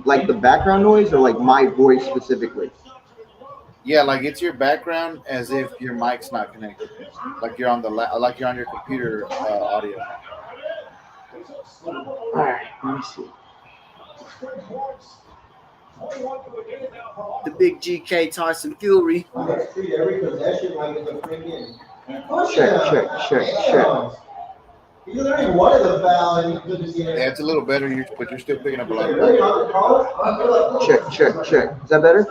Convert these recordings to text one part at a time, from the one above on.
Like the background noise or like my voice specifically? Yeah, like it's your background as if your mic's not connected, like you're on like you're on your computer audio. All right, let me see. The big GK Tyson Fury. Check. Yeah, it's a little better, but you're still picking up a lot of background. Check. Is that better?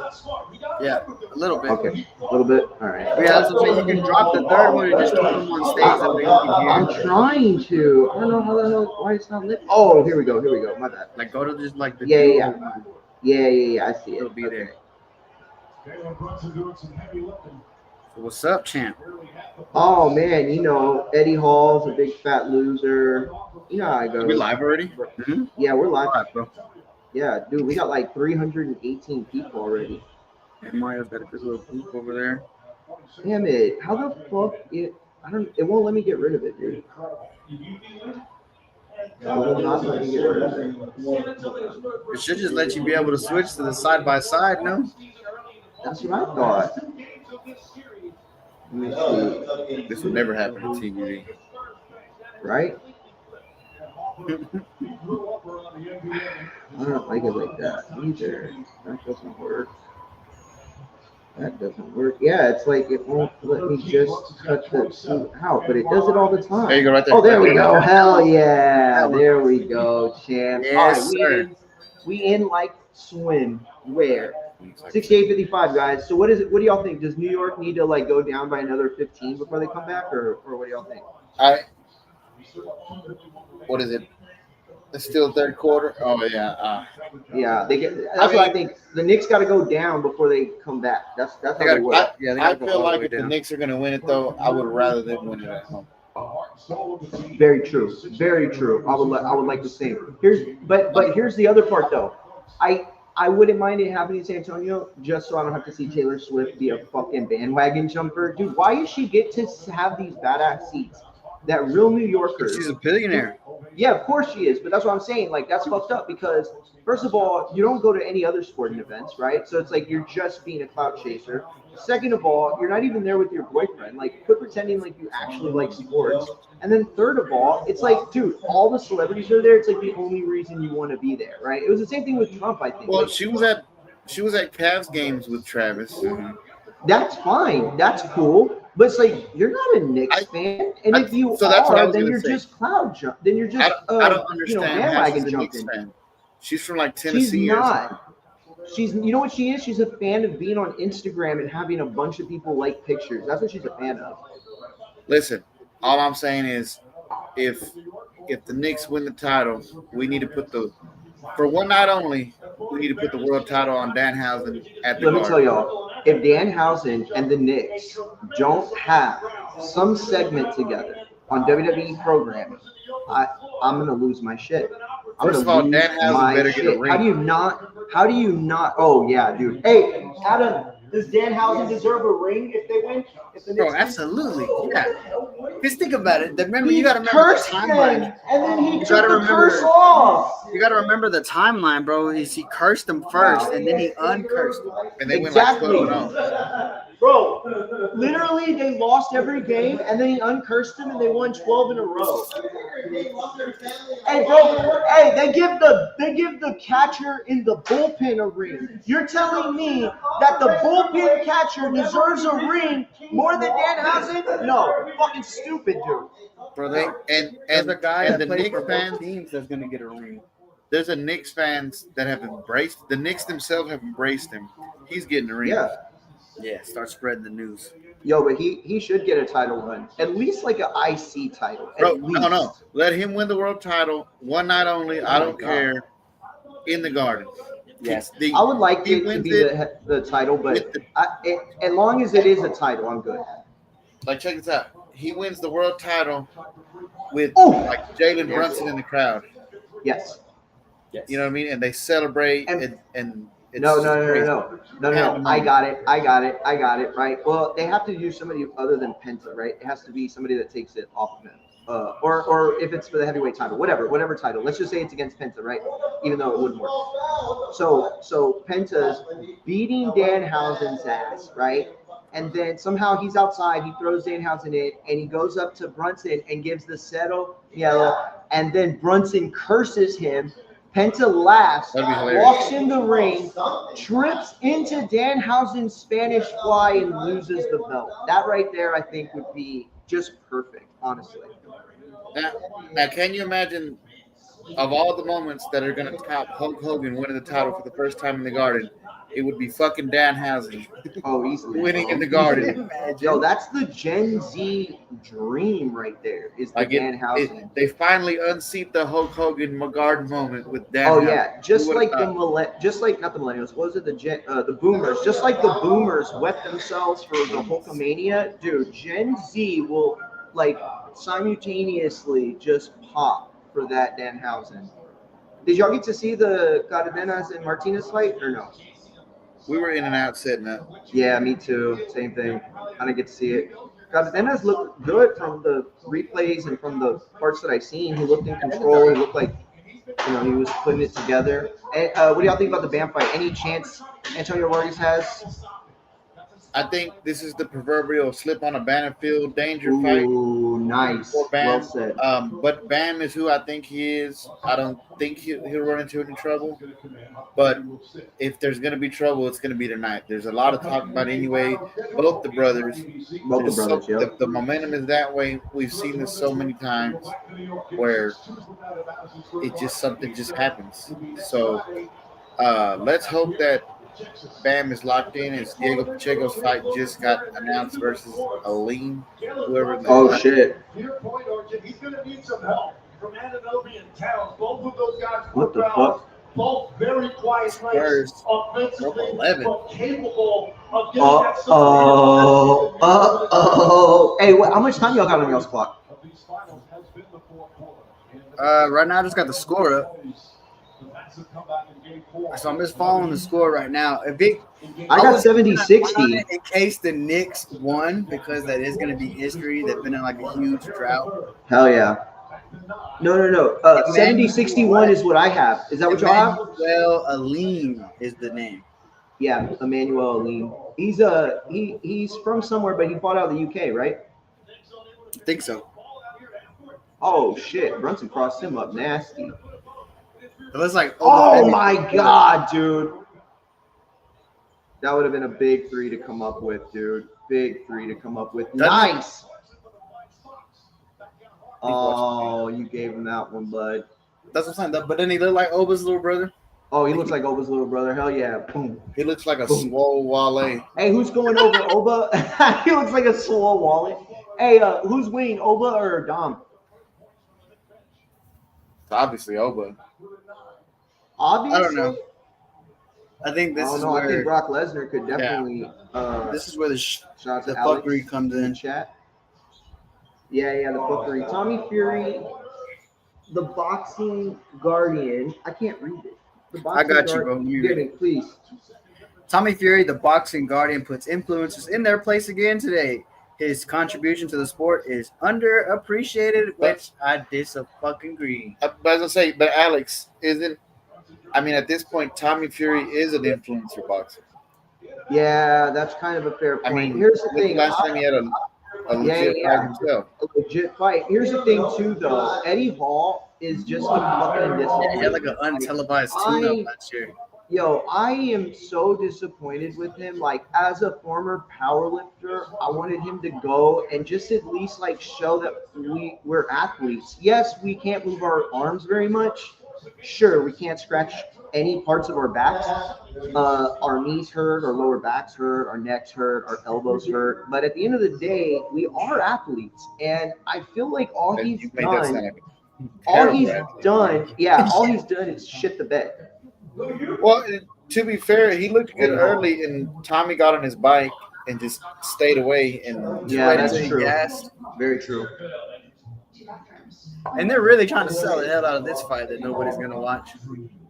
Yeah, a little bit. Okay, a little bit. All right. But yeah, that's what I'm saying. You can drop the third one and just keep them on stage. That way you can hear. I'm trying to. I don't know how the hell why it's not lit. Oh, here we go. My bad. Like go to just like the Yeah. duo one. Yeah. I see it. It'll be Okay. there. So what's up, champ? Oh man, Eddie Hall's a big fat loser. You know how it Are we goes. live already? Mm-hmm. Yeah, we're All live. right, bro. Yeah, dude, we got like 318 people already. And Mario's got a good little group over there. Damn it! How the fuck it? I don't. It won't let me get rid of it, dude. It will not let me get rid of it. It should just let you be able to switch to the side by side, no? That's what I thought. Let me see. This would never happen to TV. Right? I don't like it like that either. That doesn't work. Yeah, it's like it won't let me just touch the out, but it does it all the time. There you go, right there. Oh, there we go. Hell yeah. There we go, champ. Yes, All right, sir. we in like swim. Where? 68-55, guys. So what is it? What do y'all think? Does New York need to like go down by another 15 before they come back, or what do y'all think? What is it? It's still third quarter. Oh yeah. Yeah, they get. That's what I think. The Knicks got to go down before they come back. That's how they work. Yeah, they I gotta go feel all the like way if the down. Knicks are going to win it, though, I would rather them win it at home. Very true. Very true. I would like the same. But here's the other part though. I wouldn't mind it happening in San Antonio just so I don't have to see Taylor Swift be a fucking bandwagon jumper. Dude, why does she get to have these badass seats that real New Yorkers? She's a billionaire. Yeah, of course she is, but that's what I'm saying. Like that's fucked up because first of all, you don't go to any other sporting events, right? So it's like you're just being a clout chaser. Second of all, you're not even there with your boyfriend. Like quit pretending like you actually like sports. And then third of all, it's like, dude, all the celebrities are there. It's like the only reason you want to be there, right? It was the same thing with Trump, I think. Well, Like, she was at Cavs games with Travis. that's fine. That's cool. But it's like you're not a Knicks fan, and if you so that's what I are, was then gonna you're say. just cloud jump. Then you're just I don't understand how she's bandwagon a Knicks jumping. fan. She's from like Tennessee. She's not. She's, you know what she is? She's a fan of being on Instagram and having a bunch of people like pictures. That's what she's a fan of. Listen, all I'm saying is, if the Knicks win the title, we need to put for one night only, we need to put the world title on Danhausen at the Let me Garden. tell y'all, if Danhausen and the Knicks don't have some segment together on WWE programming, I'm gonna lose my shit. First of all, Danhausen better get a ring. How do you not? How do you not? Oh yeah, dude. Hey, Adam, does Danhausen deserve a ring if they win? If the Knicks Bro, win? absolutely. Yeah. Just think about it. Remember, He you gotta remember the cursed them, timeline. and then he You took gotta the remember- curse off. You gotta remember the timeline, bro. Is he cursed them first and then he uncursed them. And they Exactly. went like 12-0. Bro, literally, they lost every game, and then he uncursed them, and they won 12 in a row. Hey, bro, hey, they give the catcher in the bullpen a ring. You're telling me that the bullpen catcher deserves a ring more than Danhausen? No, fucking stupid, dude. Bro, And there's a guy and that the plays Knicks for both fans, teams that's gonna get a ring. there's a Knicks fans that have embraced the Knicks themselves have embraced him. He's getting a ring. Yeah. Yeah, start spreading the news. Yo, but he should get a title run. At least like an IC title. At Bro, least. no. Let him win the world title one night only. I don't care. In the Garden. Yes. The- I would like he it to wins be it the title, but with the- as long as it is a title, I'm good. Like, check this out. He wins the world title with Ooh. like Jalen Brunson in the crowd. Yes. You know what I mean? And they celebrate And- and it's No. Pandemonium. I got it. Right. Well, they have to use somebody other than Penta, right? It has to be somebody that takes it off of him. or if it's for the heavyweight title, whatever title. Let's just say it's against Penta, right? Even though it wouldn't work. So Penta's beating Danhausen's ass, right? And then somehow he's outside. He throws Danhausen in, and he goes up to Brunson and gives the settle yellow. And then Brunson curses him. Penta laughs, walks in the ring, trips into Danhausen's Spanish fly, and loses the belt. That right there, I think, would be just perfect, honestly. Now, can you imagine of all the moments that are going to top Hulk Hogan winning the title for the first time in the Garden? It would be fucking Danhausen Easily. winning in the Garden. Yo, that's the Gen Z dream right there. Is the Danhausen? They finally unseat the Hulk Hogan Garden moment with Danhausen. Oh yeah, just like not the millennials. What was it? The boomers. Just like the boomers wet themselves for the Hulkamania, dude. Gen Z will like simultaneously just pop for that Danhausen. Did y'all get to see the Cardenas and Martinez fight or no? We were in and out setting up. Yeah, me too. Same thing. I didn't get to see it. Cardenas looked good from the replays and from the parts that I've seen. He looked in control. He looked like, he was putting it together. And what do y'all think about the Bam fight? Any chance Antonio Vargas has? I think this is the proverbial slip on a battlefield danger fight. Ooh, nice. For Bam. Well said. But Bam is who I think he is. I don't think he'll run into any trouble. But if there's going to be trouble, it's going to be tonight. There's a lot of talk about anyway. Both the brothers. The momentum is that way. We've seen this so many times where something just happens. So let's hope that Bam is locked in as Diego Pacheco's fight just got announced versus Aleem, whoever. Shit. He's going to need some help from Ananobi and Towns. Both of those guys. What the fuck? Both very quiet players, offensively, 11. but capable of getting that. Hey, how much time y'all got on y'all's clock? Right now I just got the score up. So I'm just following the score right now. I got 70-60. In case the Knicks won, because that is going to be history. They've been in like a huge drought. Hell yeah. No. 70-61 is what I have. Is that what y'all have? Well, Aleem is the name. Yeah, Emmanuel Aleem. He's from somewhere, but he fought out of the UK, right? I think so. Oh shit! Brunson crossed him up nasty. It looks like. Oh my god, dude! That would have been a big three to come up with, dude. Big three to come up with. Nice. Oh, you gave him that one, bud. That's what I'm saying. But then he looked like Oba's little brother. Oh, he looks like Oba's little brother. Hell yeah. Boom. He looks like a swole Wale. Hey, who's going over Oba? He looks like a swole wallet. Hey, who's winning, Oba or Dom? It's obviously Oba. Obviously. I don't know. I think this is where. I think Brock Lesnar could definitely. This is where the Alex fuckery comes in. Chat. Yeah, the fuckery. Tommy Fury, the boxing guardian. I can't read it. I got you, bro. Get it, please. Tommy Fury, the boxing guardian, puts influencers in their place again today. His contribution to the sport is underappreciated, which I fucking agree. But as I say, but Alex isn't. I mean, at this point, Tommy Fury is an influencer boxer. Yeah, that's kind of a fair point. I mean, here's the thing. Last time he had a legit fight himself. A legit fight. Here's the thing, too, though. Eddie Hall is just a fucking disappointment. Yeah, he had like an untelevised tune-up last year. Yo, I am so disappointed with him. Like, as a former powerlifter, I wanted him to go and just at least like show that we're athletes. Yes, we can't move our arms very much. Sure, we can't scratch any parts of our backs. Our knees hurt, our lower backs hurt, our necks hurt, our elbows hurt. But at the end of the day, we are athletes, and I feel like all he's done is shit the bed. Well, to be fair, he looked good early, and Tommy got on his bike and just stayed away. And yeah, that's true. Very true. And they're really trying to sell the hell out of this fight that nobody's gonna watch.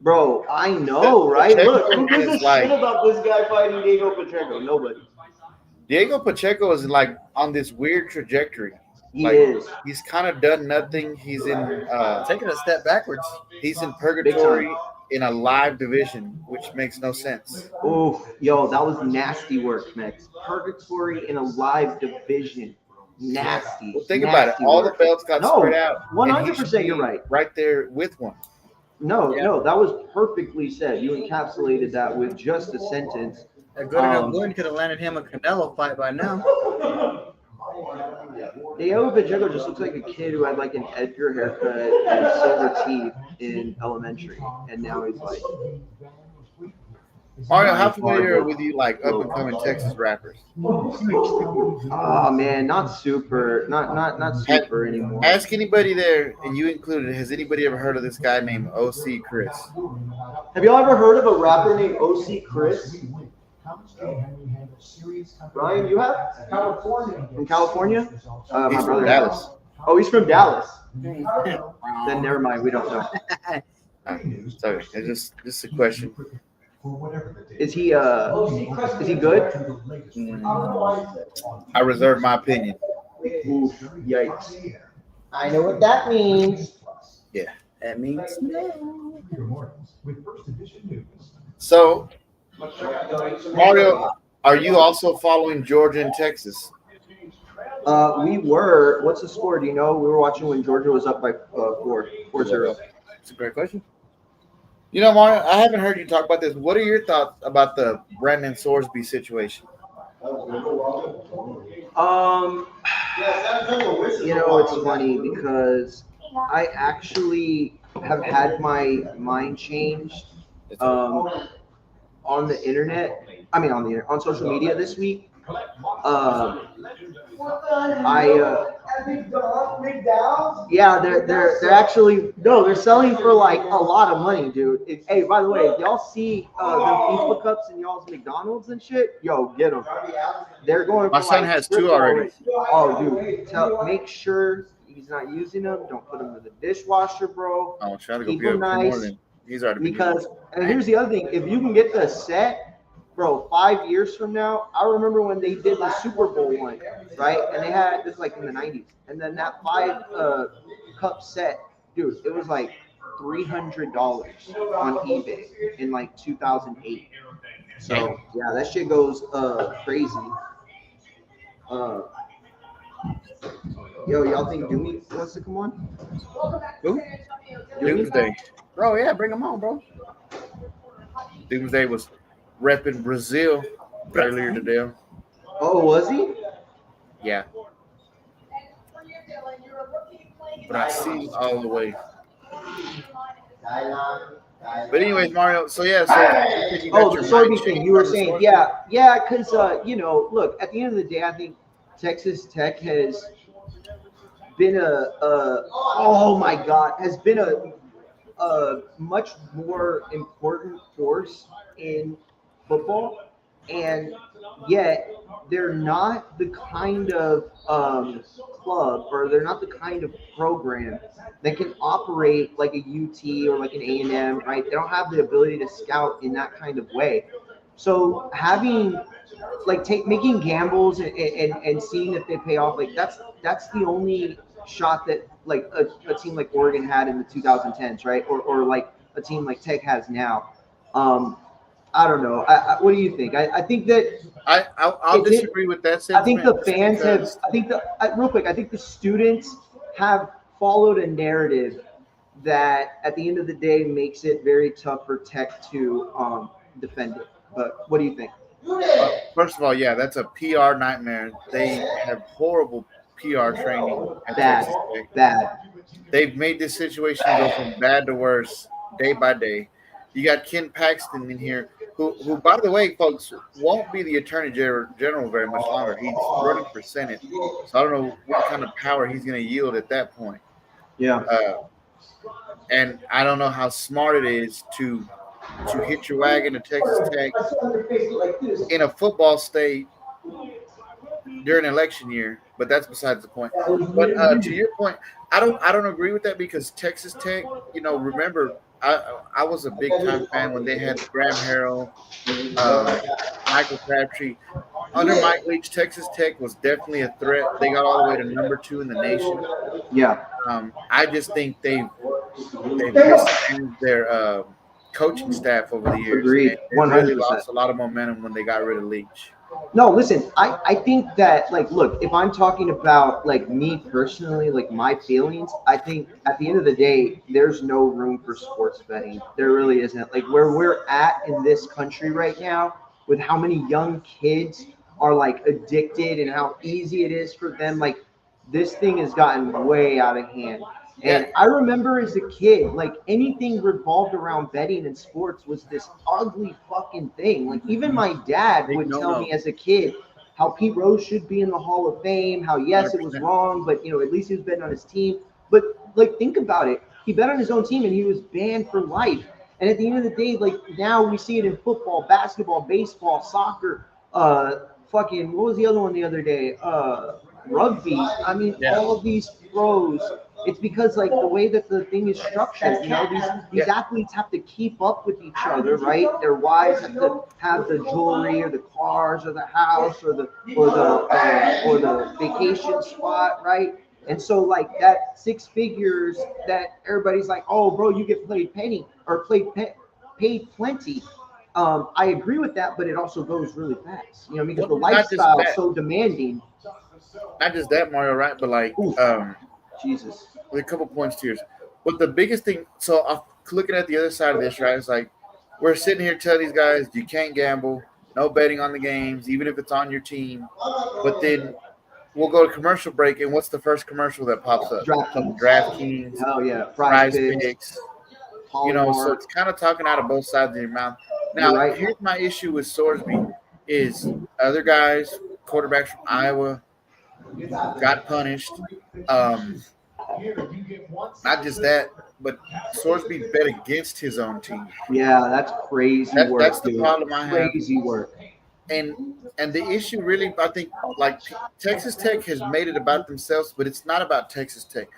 Bro, I know, right? Look, who gives a shit about this guy fighting Diego Pacheco? Nobody. Diego Pacheco is like on this weird trajectory. He Like, is he's kind of done nothing. He's in Taking a step backwards. he's in big purgatory time. in a live division, which makes no sense. Oh, yo, that was nasty work, Max. Purgatory in a live division. Nasty. Well, think about it. Nasty All the work. belts got spread No, out. one and he hundred should percent. be You're right. Right there with one. No, Yeah. no, that was perfectly said. You encapsulated that with just a sentence. A good enough win could have landed him a Canelo fight by now. Diego Pacheco just looks like a kid who had like an Edgar haircut and silver teeth in elementary, and now he's like, Mario, how familiar with you like up and coming Texas rappers? oh man, not super anymore. Ask anybody there, and you included. Has anybody ever heard of this guy named OC Chris? Have y'all ever heard of a rapper named OC Chris? Ryan, you have? From California? My He's from brother Dallas. has. Oh, he's from Dallas. Then never mind, we don't know. Sorry, it's just a question. Is he good? I reserve my opinion. Oof, yikes. I know what that means. That means no. So, Mario, are you also following Georgia and Texas? We were. What's the score? Do you know? We were watching when Georgia was up by 4-0. It's a great question. You know, Mario, I haven't heard you talk about this. What are your thoughts about the Brandon Sorsby situation? It's funny because I actually have had my mind changed on the internet. I mean, on social media this week. They're actually they're selling for like a lot of money, dude. Hey, by the way, if y'all see the FIFA cups in y'all's McDonald's and shit, yo, get them. They're going. My son has two already. Oh, dude, make sure he's not using them. Don't put them in the dishwasher, bro. I'll try to go Keep pick up them two nice. more than he's already been Because, and here's the other thing: if you can get the set, bro, 5 years from now, I remember when they did the Super Bowl one, right? And they had this like in the 90s, and then that 5 cup set, dude, it was like $300 on eBay in like 2008. So yeah, that shit goes crazy. Yo, y'all think Doomy wants to come on? Who? Doomy? Doomsday. Bro, yeah, bring him on, bro. Doomsday was repping Brazil earlier today. Oh, was he? Yeah. Brazil all the way. But anyways, Mario. So yeah. So you got Oh, your the mind soybean thing changed you were on the saying, source? yeah, because look, at the end of the day, I think Texas Tech has been has been a much more important force in football, and yet they're not the kind of club, or they're not the kind of program that can operate like a UT or like an A&M, right? They don't have the ability to scout in that kind of way. So having making gambles and seeing if they pay off, like that's the only shot that like a team like Oregon had in the 2010s, right? Or like a team like Tech has now. I don't know. What do you think? I think that I'll disagree with that I think sentiment. the fans have. because I think real quick. I think the students have followed a narrative that, at the end of the day, makes it very tough for Tech to defend it. But what do you think? First of all, yeah, that's a PR nightmare. They have horrible PR training at Bad. Texas Tech. Bad. They've made this situation go from bad to worse day by day. You got Ken Paxton in here, who, by the way, folks, won't be the Attorney General very much longer. He's running for Senate, so I don't know what kind of power he's going to yield at that point. Yeah. And I don't know how smart it is to hit your wagon to Texas Tech in a football state during election year, but that's besides the point. But to your point, I don't agree with that, because Texas Tech, remember, I was a big time fan when they had Graham Harrell, Michael Crabtree. under Mike Leach, Texas Tech was definitely a threat. They got all the way to number 2 in the nation. Yeah. I just think they've mismanaged their coaching staff over the years, and Agreed. they really 100%. lost a lot of momentum when they got rid of Leach. No, listen, I think that, like, look, if I'm talking about, like, me personally, like, my feelings, I think at the end of the day, there's no room for sports betting. There really isn't. Like, where we're at in this country right now, with how many young kids are, like, addicted and how easy it is for them, like, this thing has gotten way out of hand. Yeah, And I remember as a kid, like, anything revolved around betting and sports was this ugly fucking thing. Like, even my dad Big would tell no-no. me as a kid how Pete Rose should be in the Hall of Fame, how yes, it was 100%. wrong, but at least he was betting on his team. But like, think about it. He bet on his own team and he was banned for life. And at the end of the day, like, now we see it in football, basketball, baseball, soccer, fucking, what was the other one the other day? Rugby. I mean, Yeah. all of these pros. It's because, like, the way that the thing is structured, these athletes have to keep up with each other, right? Their wives have to have the jewelry or the cars or the house or the vacation spot, right? And so, like, that 6 figures that everybody's like, oh, bro, you get paid plenty. I agree with that, but it also goes really fast. Because the Well, not just lifestyle is that, so demanding. not just that, Mario, right? But like, Oof, Jesus. with a couple points here. But the biggest thing, so I'm looking at the other side of this, right? It's like we're sitting here telling these guys you can't gamble, no betting on the games, even if it's on your team. But then we'll go to commercial break, and what's the first commercial that pops up? DraftKings. DraftKings, Hell yeah. Prize Picks. Picks. So it's kind of talking out of both sides of your mouth. Now, You're right. here's my issue with Sorsby is other guys, quarterbacks from Iowa, got punished. Not just that, but Sorsby bet against his own team. Yeah, that's crazy work. That's the dude. problem I have. Crazy work. And the issue really, I think, like Texas Tech has made it about themselves, but it's not about Texas Tech.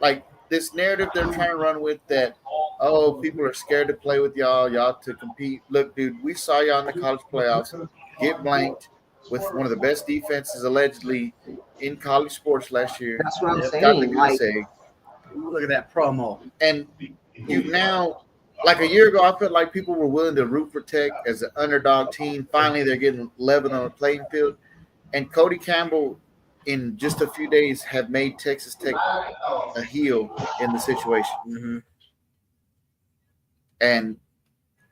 Like this narrative they're trying to run with that, oh, people are scared to play with y'all to compete. Look, dude, we saw y'all in the college playoffs get blanked with one of the best defenses allegedly in college sports last year. That's what I'm Got the saying. Like, goose egg. Look at that promo. And you've now, like a year ago, I felt like people were willing to root for Tech as an underdog team. Finally, they're getting leveled on the playing field. And Cody Campbell, in just a few days, have made Texas Tech a heel in the situation. Mm-hmm. And,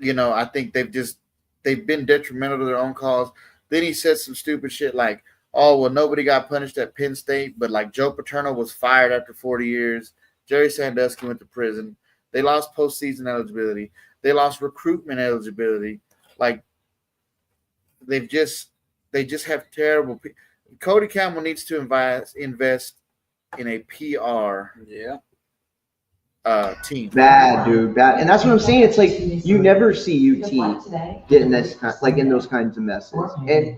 I think they've been detrimental to their own cause. Then he said some stupid shit like, oh, well, nobody got punished at Penn State, but like Joe Paterno was fired after 40 years. Jerry Sandusky went to prison. They lost postseason eligibility. They lost recruitment eligibility. Like they just have terrible. Cody Campbell needs to invest in a PR team. bad, dude, bad. And that's what I'm saying. It's like you never see UT getting this like in those kinds of messes.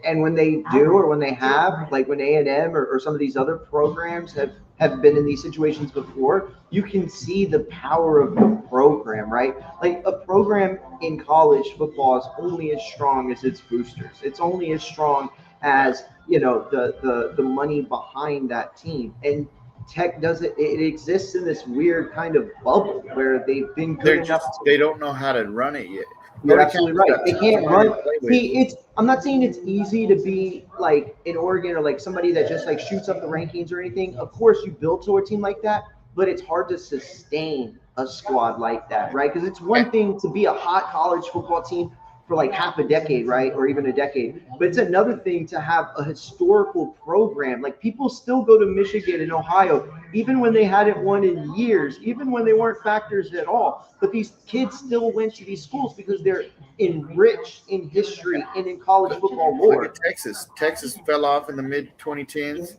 And when they do, or when they have, like when A&M or some of these other programs have been in these situations before, you can see the power of the program, right? Like a program in college football is only as strong as its boosters. It's only as strong as the money behind that team. And Tech doesn't. It exists in this weird kind of bubble where they've been good enough. They don't know how to run it yet. You're absolutely right. They can't run. See, I'm not saying it's easy to be like in Oregon or like somebody that just like shoots up the rankings or anything. Of course, you build to a team like that, but it's hard to sustain a squad like that, right? Because it's one thing to be a hot college football team for like half a decade, right? Or even a decade. But it's another thing to have a historical program. Like people still go to Michigan and Ohio, even when they hadn't won in years, even when they weren't factors at all. But these kids still went to these schools because they're enriched in history and in college football lore. Look at Texas fell off in the mid 2010s.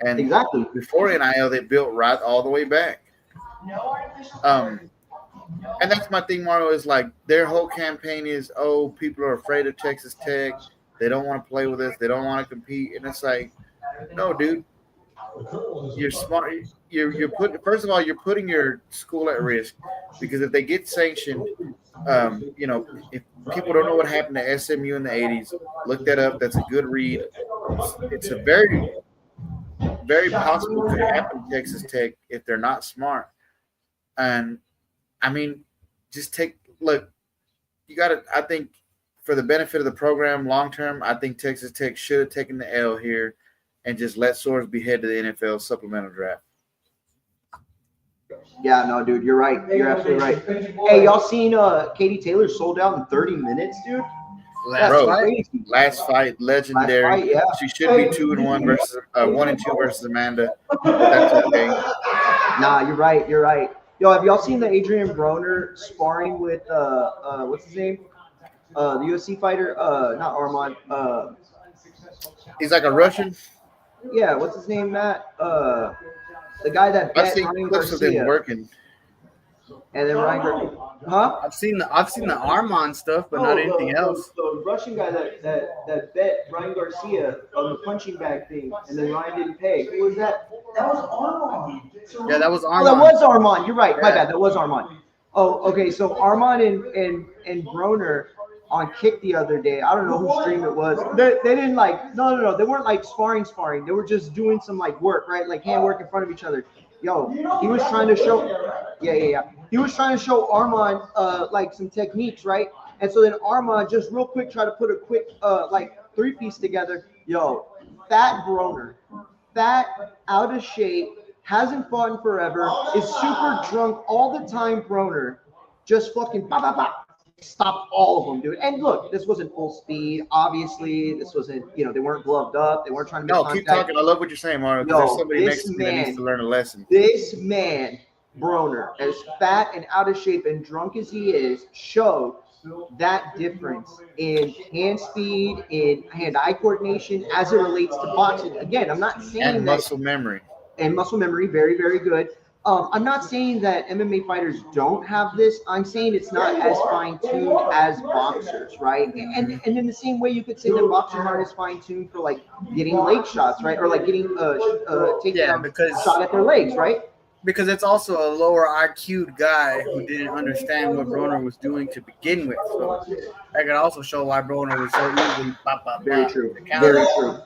And exactly. Before NIL, they built right all the way back. And that's my thing, Mario, is like their whole campaign is, oh, people are afraid of Texas Tech. They don't want to play with us. They don't want to compete. And it's like, no, dude, you're smart. You're putting, first of all, you're putting your school at risk because if they get sanctioned, if people don't know what happened to SMU in the 80s, look that up. That's a good read. it's a very, very possible could happen to Texas Tech if they're not smart. And I mean, just look. You got to. I think for the benefit of the program long term, I think Texas Tech should have taken the L here and just let Sorsby head to the NFL supplemental draft. Yeah, no, dude, you're right. You're absolutely right. Hey, y'all seen Katie Taylor sold out in 30 minutes, dude? That's Bro, crazy. last fight, legendary. Last fight, yeah. She should be 2-1 versus 1-2 versus Amanda. That's okay. Nah, you're right. You're right. Yo, have y'all seen the Adrian Broner sparring with what's his name? The UFC fighter, not Armand. He's like a Russian. Yeah, what's his name, Matt? The guy that I've bet seen Ryan clips of them Garcia. working. And then Ryan Garcia. Huh? I've seen the Armand stuff, but not anything else. The Russian guy that bet Ryan Garcia on the punching bag thing, and then Ryan didn't pay. Who was that? That was Armand. Yeah, that was Oh, Armand. that was Armand. You're right. My Yeah. bad. That was Armand. Oh, okay. So Armand and Broner on Kick the other day. I don't know whose stream it was. They didn't like. No. They weren't like sparring. They were just doing some like work, right? Like hand work in front of each other. Yo, he was trying to show. Yeah. He was trying to show Armand like some techniques, right? And so then Armand just real quick tried to put a quick like 3-piece together. Yo, fat Broner, fat, out of shape, hasn't fought in forever, is super drunk all the time. Broner just fucking stopped all of them, dude. And look, this wasn't full speed. Obviously, this wasn't, they weren't gloved up. They weren't trying to make No, contact. keep talking. I love what you're saying, Mario. Because there's somebody next to me that needs to learn a lesson. This man, Broner, as fat and out of shape and drunk as he is, showed that difference in hand speed, in hand-eye coordination as it relates to boxing. Again, I'm not saying And that muscle memory. and muscle memory, very, very good. I'm not saying that MMA fighters don't have this. I'm saying it's not as fine-tuned as boxers, right? And in the same way, you could say that boxers aren't as fine-tuned for like getting leg shots, right? Or like getting takedown because shot at their legs, right? because it's also a lower IQ'd guy who didn't understand what Broner was doing to begin with. So that could also show why Broner was so easily Very true. to counter. Very true.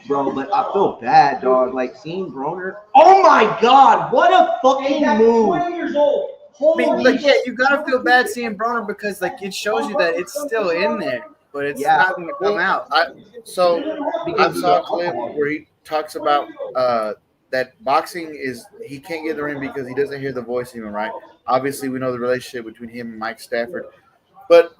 Bro, but I feel bad, dog. Like seeing Broner. Oh my God! What a fucking move! I mean, like, yeah, you gotta feel bad seeing Broner because like it shows you that it's still in there, but it's not going to come out. I saw a clip where he talks about that boxing is he can't get in the ring because he doesn't hear the voice even right. Obviously, we know the relationship between him and Mike Stafford, but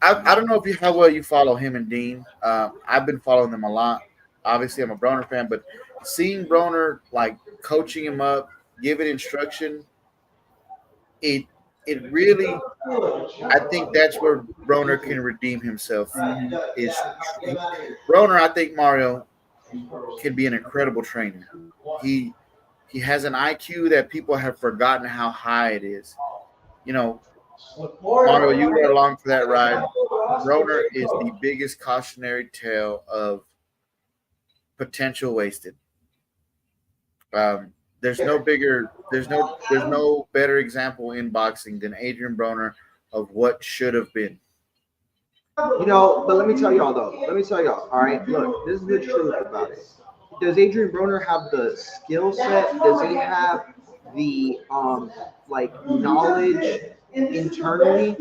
I don't know how well you follow him and Dean. I've been following them a lot. Obviously, I'm a Broner fan, but seeing Broner like coaching him up, giving instruction, it really, I think that's where Broner can redeem himself. Is Broner? I think Mario can be an incredible trainer. He has an IQ that people have forgotten how high it is. Mario, you were along for that ride. Broner is the biggest cautionary tale of potential wasted. There's no better example in boxing than Adrian Broner of what should have been. But let me tell y'all though. All right, look, this is the truth about it. Does Adrian Broner have the skill set? Does he have the knowledge internally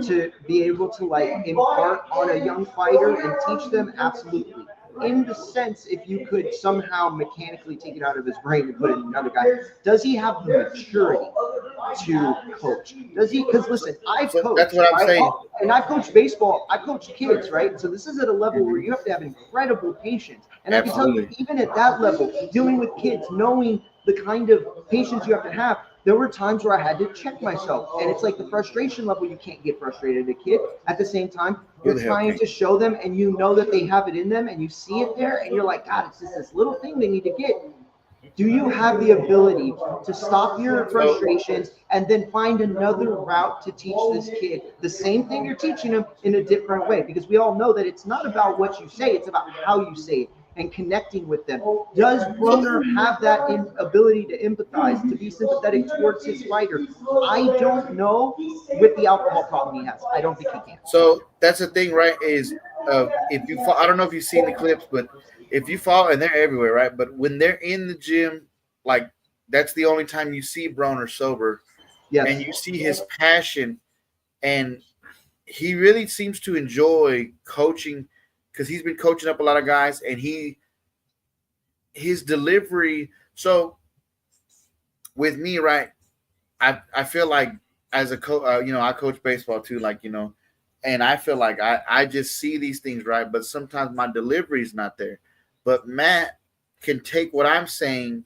to be able to impart on a young fighter and teach them? Absolutely. In the sense, if you could somehow mechanically take it out of his brain and put it in another guy, does he have the maturity to coach? Does he? Because listen, I've coached. That's what I'm saying. And I've coached baseball. I coach kids, right? So this is at a level where you have to have incredible patience. And I can tell you, even at that level, dealing with kids, knowing the kind of patience you have to have, there were times where I had to check myself. And it's like the frustration level, you can't get frustrated at a kid. At the same time, you're trying to show them and you know that they have it in them and you see it there and you're like, God, it's just this little thing they need to get. Do you have the ability to stop your frustrations and then find another route to teach this kid the same thing you're teaching them in a different way? Because we all know that it's not about what you say, it's about how you say it and connecting with them. Does Broner have that ability to empathize, to be sympathetic towards his fighter? I don't know with the alcohol problem he has. I don't think he can. So that's the thing, right? Is if you I don't know if you've seen the clips, but if you follow, and they're everywhere, right? But when they're in the gym, like that's the only time you see Broner sober, and Yes. you see his passion, and he really seems to enjoy coaching because he's been coaching up a lot of guys, and his delivery. So with me, right, I feel like as a coach, I coach baseball too, like and I feel like I just see these things, right, but sometimes my delivery is not there. But Matt can take what I'm saying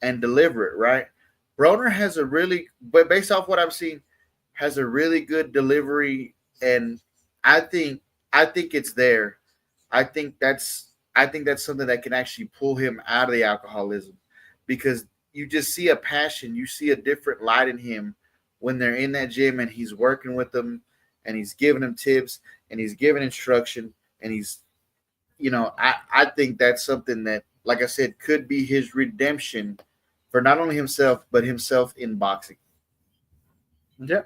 and deliver it, right? Broner has a really, but based off what I've seen, has a really good delivery, and I think it's there. I think that's something that can actually pull him out of the alcoholism, because you just see a passion, you see a different light in him when they're in that gym and he's working with them and he's giving them tips and he's giving instruction and he's, I think that's something that, like I said, could be his redemption for not only himself but himself in boxing. Yeah.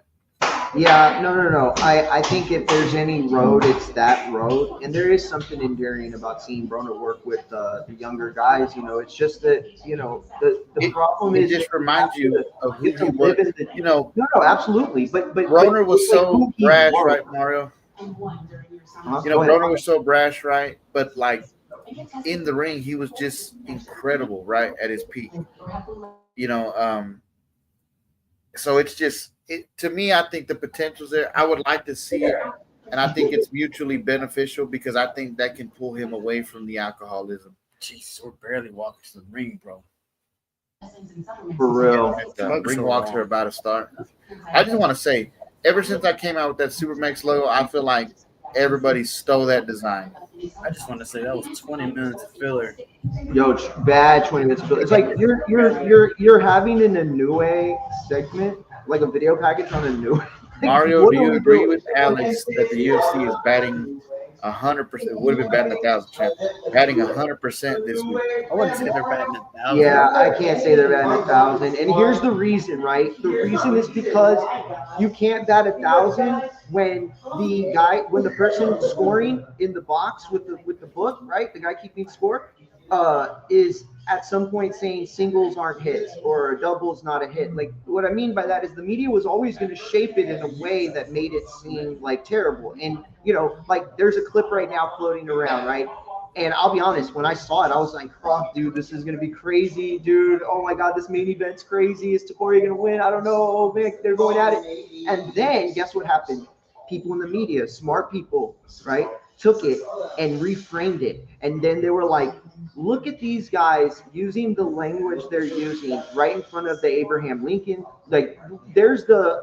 Yeah, no. I think if there's any road, it's that road. And there is something endearing about seeing Broner work with the younger guys. It's just that, the problem It is just reminds you of who you have to he live was. in the. No, absolutely. But Broner was it's like so who he brash, was. right, Mario? Go ahead. Broner was so brash, right? But like in the ring, he was just incredible, right, at his peak. You know, so it's just to me. I think the potential's there. I would like to see it, and I think it's mutually beneficial because I think that can pull him away from the alcoholism. Jeez, we're barely walking to the ring, bro. For real. Ring walks are about to start. I just want to say, ever since I came out with that Supermax logo, I feel like everybody stole that design. I just want to say that was 20 minutes of filler. Yo, bad 20 minutes. It's like you're having an Inoue segment, like a video package on Inoue. Mario, What do are you we agree doing? with Alex that the UFC is batting 100%? It would have been batting 1,000, champ. Batting 100% this week. I wouldn't say they're batting 1,000. Yeah, I can't say they're batting 1,000. And here's the reason, right? The reason is because you can't bat 1,000 when the person scoring in the box with the book, right? The guy keeping score, is at some point saying singles aren't hits or doubles not a hit. Like what I mean by that is the media was always going to shape it in a way that made it seem like terrible. And like there's a clip right now floating around, right? And I'll be honest, when I saw it, I was like, oh, dude, this is going to be crazy, dude. Oh, my God, this main event's crazy. Is Taporia going to win? I don't know. Oh, man, they're going at it. And then guess what happened? People in the media, smart people, right, took it and reframed it. And then they were like, look at these guys using the language they're using right in front of the Abraham Lincoln. Like, there's the,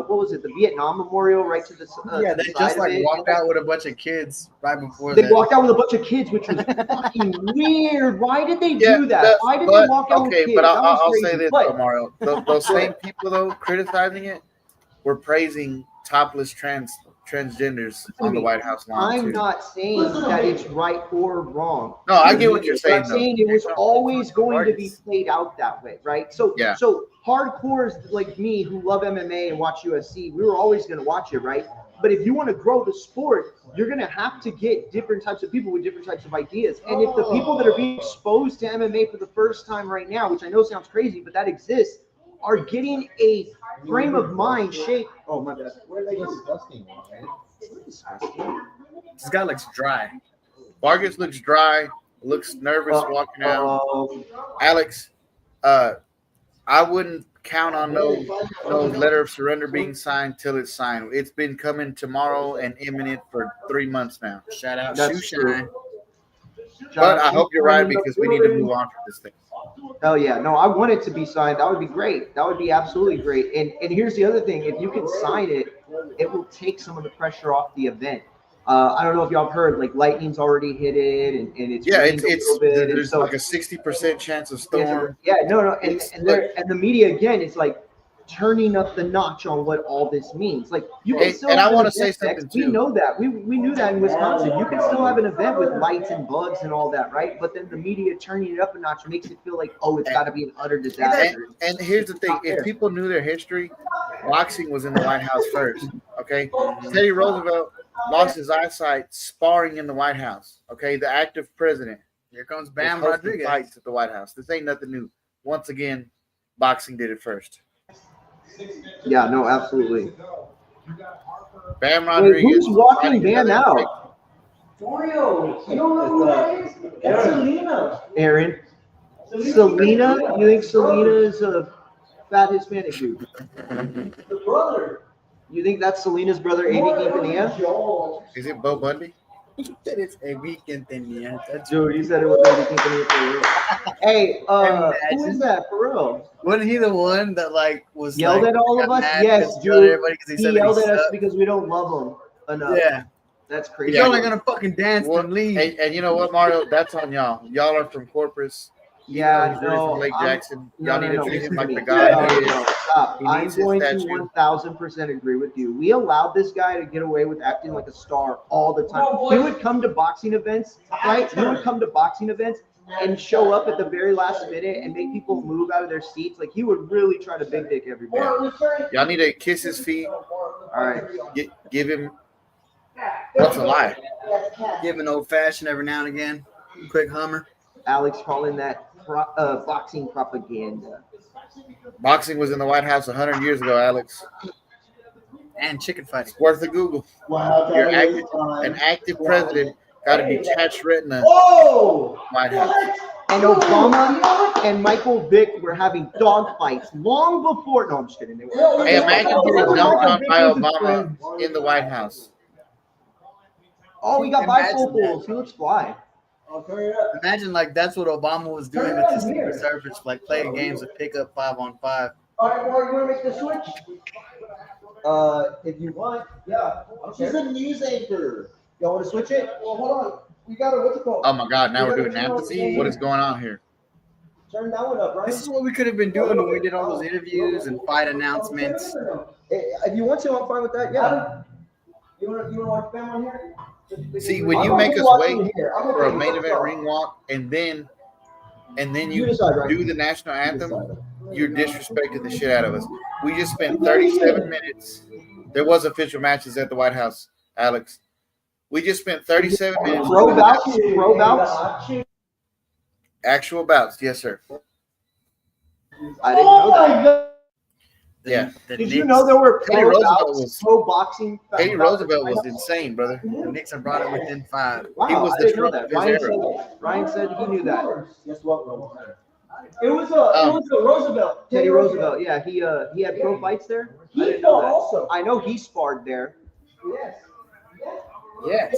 what was it, the Vietnam Memorial right to the Yeah, they just like walked out with a bunch of kids right before They that. walked out with a bunch of kids, which was fucking weird. Why did they do that? Why did they walk out with kids? But That was I'll crazy. say this, But- though, Mario. Those same people, though, criticizing it, were praising topless transgenders on the White House lawn, I'm too. not saying that it's right or wrong. No, I get what you're But saying, I'm though. saying it was always going to be played out that way, right? So, Yeah. so hardcores like me who love MMA and watch UFC, we were always going to watch it, right? But if you want to grow the sport, you're going to have to get different types of people with different types of ideas. And if the people that are being exposed to MMA for the first time right now, which I know sounds crazy, but that exists, are getting a frame of mind shaped. Oh, my bad. What are they disgusting, right? This guy looks dry. Vargas looks dry, looks nervous walking out. Alex, I wouldn't count on no letter of surrender being signed till it's signed. It's been coming tomorrow and imminent for 3 months now. Shout out That's Shoe Shine. But I hope you're right because we need to move on from this thing. Hell yeah. No, I want it to be signed. That would be great. That would be absolutely great. And here's the other thing. If you can sign it, it will take some of the pressure off the event. I don't know if y'all have heard, like Lightning's already hit it and it's rained a little bit. And There's so, like a 60% chance of storm. yeah, no. And the media, again, it's like turning up the notch on what all this means. Like you can still and I have want an to say event something next. We too. know that. We knew that in Wisconsin. You can still have an event with lights and bugs and all that, right? But then the media turning it up a notch makes it feel like, oh, it's got to be an utter disaster. And here's the thing: if people knew their history, boxing was in the White House first. Okay, Teddy Roosevelt lost his eyesight sparring in the White House. Okay, the active president. Here comes is Bam hosting Rodriguez. fights at the White House. This ain't nothing new. Once again, boxing did it first. Yeah, no, absolutely. Bam Wait, Rodriguez. who's walking fighting Bam another out? Mario, you don't know who that is? That's Selena. Aaron. Selena? You think Selena is a fat Hispanic dude? The brother. You think that's Selena's brother, A.B. Quintanilla? Is it Bo Bundy? That is a weekend thing, yeah. That's Dude, you said it was A.B. Quintanilla for real. Hey, who is that for real? Wasn't he the one that like was Yelled like, at all of got us? mad Yes, because he yelled at dude. everybody 'cause He said that yelled at us sucked? because we don't love him enough. Yeah, That's crazy. you're only gonna fucking dance What- and leave. and you know what, Mario? That's on y'all. Y'all are from Corpus. Yeah, He's really no, from Lake I'm- Jackson. Y'all need to treat him listen like to the me. god he is. No, stop. He I'm needs his going to statue. 1000% agree with you. We allowed this guy to get away with acting like a star all the time. He would come to boxing events, right? He would come to boxing events and show up at the very last minute and make people move out of their seats. Like he would really try to big dick everybody. Y'all need to kiss his feet. All right. Give him what's a lie. Give an old fashioned every now and again. Quick Hummer. Alex calling that boxing propaganda. Boxing was in the White House 100 years ago, Alex. And chicken fighting. It's worth a Google. Wow, You're an active president got to be attached retina Oh! White House. And Obama and Michael Vick were having dog fights long before. No, I'm just kidding. They were. Hey, imagine getting dunked on by Obama in the White House. Oh, we got bifocals. He looks fly. I'll turn it up. Imagine like that's what Obama was doing with the Secret Service, like playing games of pick up 5-on-5. All right, Mark, you want to make the switch? If you want, yeah. She's a news anchor. Y'all want to switch it? Well, hold on. We got her. What's it called? Oh my God! Now we're doing anthem. What is going on here? Turn that one up, right? This is what we could have been doing when we did all those interviews and fight announcements. If you want to, I'm fine with that. Yeah. You want to watch Bam on here? See, when you make us wait for a main event ring walk and then you do the national anthem, you're disrespecting the shit out of us. We just spent 37 minutes. There was official matches at the White House, Alex. We just spent 37 minutes. Pro bouts? Actual bouts, yes, sir. I didn't know that. Yeah. Did you know there were Teddy pro Roosevelt bouts, was- pro boxing? Teddy Roosevelt was insane, brother. The Knicks have brought it within 5. Wow, He was I the didn't know Trump that. of his era. Ryan said he knew that. Guess what, Roosevelt? It was a Roosevelt. Teddy Roosevelt, yeah, he had pro fights there. I didn't know that. Also. I know he sparred there. Yes. Yes.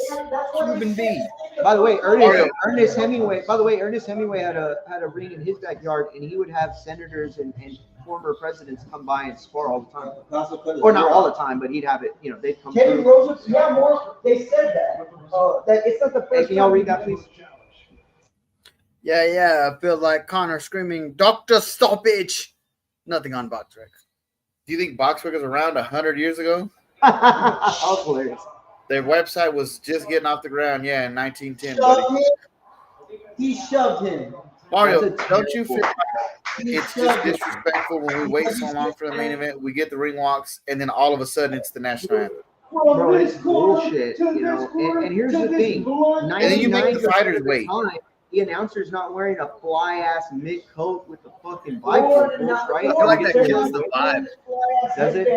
Cuban B. By the way, Mario. Ernest Hemingway. By the way, Ernest Hemingway had a ring in his backyard, and he would have senators and former presidents come by and spar all the time. Or not all the time, but he'd have it. You know, they'd come Teddy through. Roosevelt. Yeah, more. They said that. That it's not the Hey, first. can y'all read that, please? Yeah. I feel like Connor screaming, "Doctor Stoppage!" Nothing on box rec. Do you think Boxwork was around 100 years ago? That was hilarious. Their website was just getting off the ground, yeah, in 1910, buddy. He shoved him. Mario, That's a don't you feel terrible- like it's just disrespectful when we wait so long for the main event, we get the ring walks, and then all of a sudden it's the national anthem? Bro, it's bullshit, you know. And here's the thing. And then you make the 99% fighters of the wait. time, the announcer's not wearing a fly-ass mid coat with the fucking bifocals, right? I feel like that kills the vibe. Does it?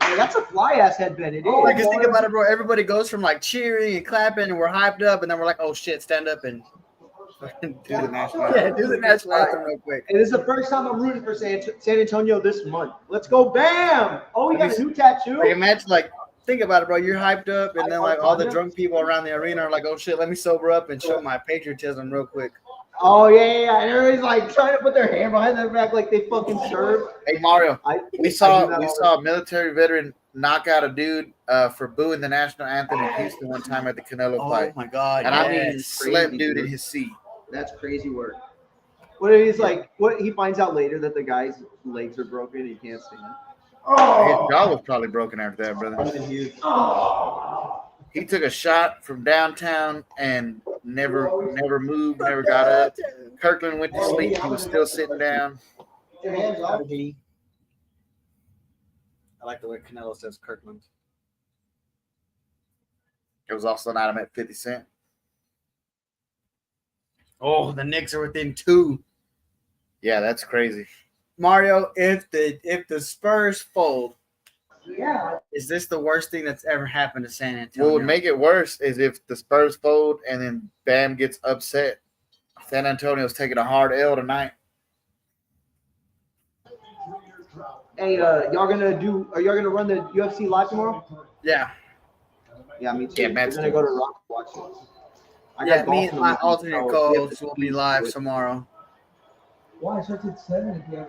Yeah, that's a fly-ass headband. It is. Like, just think about it, bro. Everybody goes from like cheering and clapping, and we're hyped up, and then we're like, "Oh shit, stand up and Do the national yeah, anthem. do the national anthem real quick." And this is the first time I'm rooting for San Antonio this month. Let's go, Bam! Oh, we got a new tattoo. Like, imagine, like, think about it, bro. You're hyped up, and then like all the drunk people around the arena are like, "Oh shit, let me sober up and show my patriotism real quick." Oh yeah. And everybody's like trying to put their hand behind their back like they fucking serve. Hey, Mario, we I saw do that all a military veteran knock out a dude for booing the national anthem in Houston one time at the Canelo Oh fight. my god! And I mean, yes. slept crazy, dude dude. in his seat. That's crazy work. What if he's like? What he finds out later that the guy's legs are broken, and he can't stand. His jaw was probably broken after that, brother. He took a shot from downtown and never moved, never got up. Kirkland went to sleep. He was still sitting down. Your hands off. I like the way Canelo says Kirkland. It was also not him at 50 Cent. Oh, the Knicks are within 2. Yeah, that's crazy. Mario, if the Spurs fold, is this the worst thing that's ever happened to San Antonio? What would make it worse is if the Spurs fold and then Bam gets upset. San Antonio's taking a hard L tonight. Hey, are y'all gonna run the UFC live tomorrow? Yeah. Yeah, me too. Yeah, We're Matt's gonna go to Rock to watch it. I got Yeah, golf me in and the my morning, alternate so we have co-hosts to will be squeeze live through it. tomorrow. Why? It starts at 7 if you have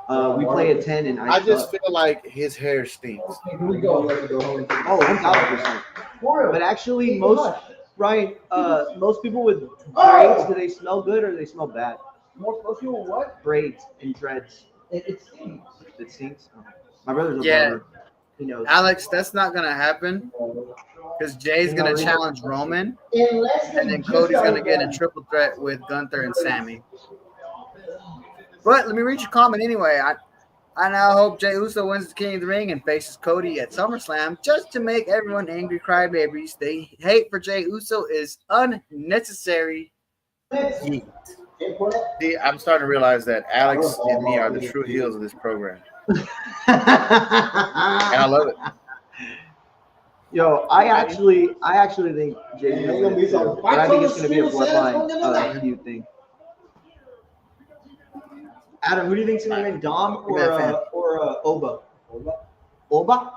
one. We play at 10 and I just feel like his hair stinks. Okay, here we go. Let's go home. Oh, 1,000%. But actually, most people with braids, do they smell good or do they smell bad? Most people what? Braids and dreads. It stinks. It stinks. Oh. My brother's a Yeah. barber. He knows. Alex, that's not gonna happen because Jay's gonna challenge Roman, and then Cody's gonna get a triple threat with Gunther and Sammy. But let me read your comment anyway. I now hope Jey Uso wins the King of the Ring and faces Cody at SummerSlam just to make everyone angry crybabies. The hate for Jey Uso is unnecessary. Heat. See, I'm starting to realize that Alex and me are the true heels of this program. And I love it. Yo, I actually think Jay is gonna be so, but I think it's gonna be a bloodline feud thing. Adam, who do you think's gonna win, Dom or Oba? Oba?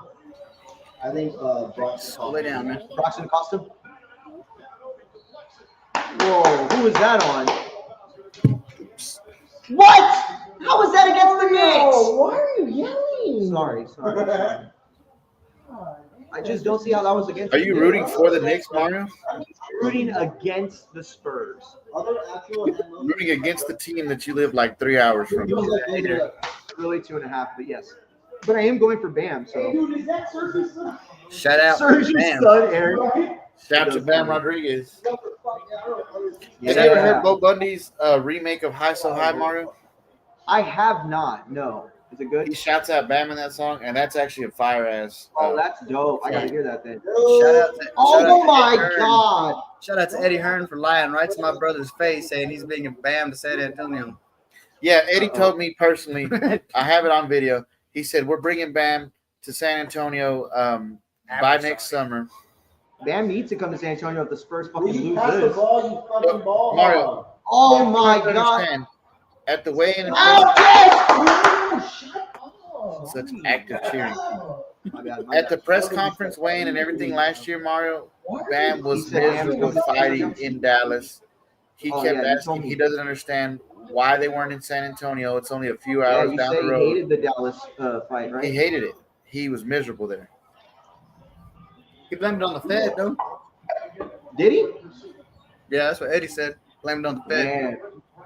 I think Brock's Lay down, man. Brock's in costume. Whoa, who was that on? What? How was that against the Knicks? Why are you yelling? Sorry. I just don't see how that was against. Are you rooting for the Knicks, Mario? Rooting against the Spurs. Rooting against the team that you live like 3 hours from. Really 2.5, but yes. But I am going for Bam, so. Dude, is that Sergi's son? Shout out. Serge's Bam. son, Aaron. Shout out to Bam Rodriguez. Yeah. Have you ever heard Bo Bundy's remake of High So High, Mario? I have not. No. Is it good? He shouts out Bam in that song, and that's actually a fire ass. Oh, that's dope. I gotta hear that then. Shout out to, Oh my Eddie Hearn. God. Shout out to Eddie Hearn for lying right to my brother's face, saying he's bringing Bam to San Antonio. Yeah, Eddie told me personally. I have it on video. He said we're bringing Bam to San Antonio by next summer. Bam needs to come to San Antonio if the Spurs fucking You lose pass the this. ball, you fucking ball. Mario. Oh my You God. understand, at the weigh-in, such active cheering. My bad. At the press conference weigh-in and everything last year, Mario, Bam was He said Bam was miserable going to fighting in Dallas. He Oh, kept yeah, you told asking. me. He doesn't understand why they weren't in San Antonio. It's only a few Yeah, hours you down say the he road. hated the Dallas fight, right? He hated it. He was miserable there. He blamed it on the Fed, though. Did he? Yeah, that's what Eddie said. Blamed it on the Fed. Man,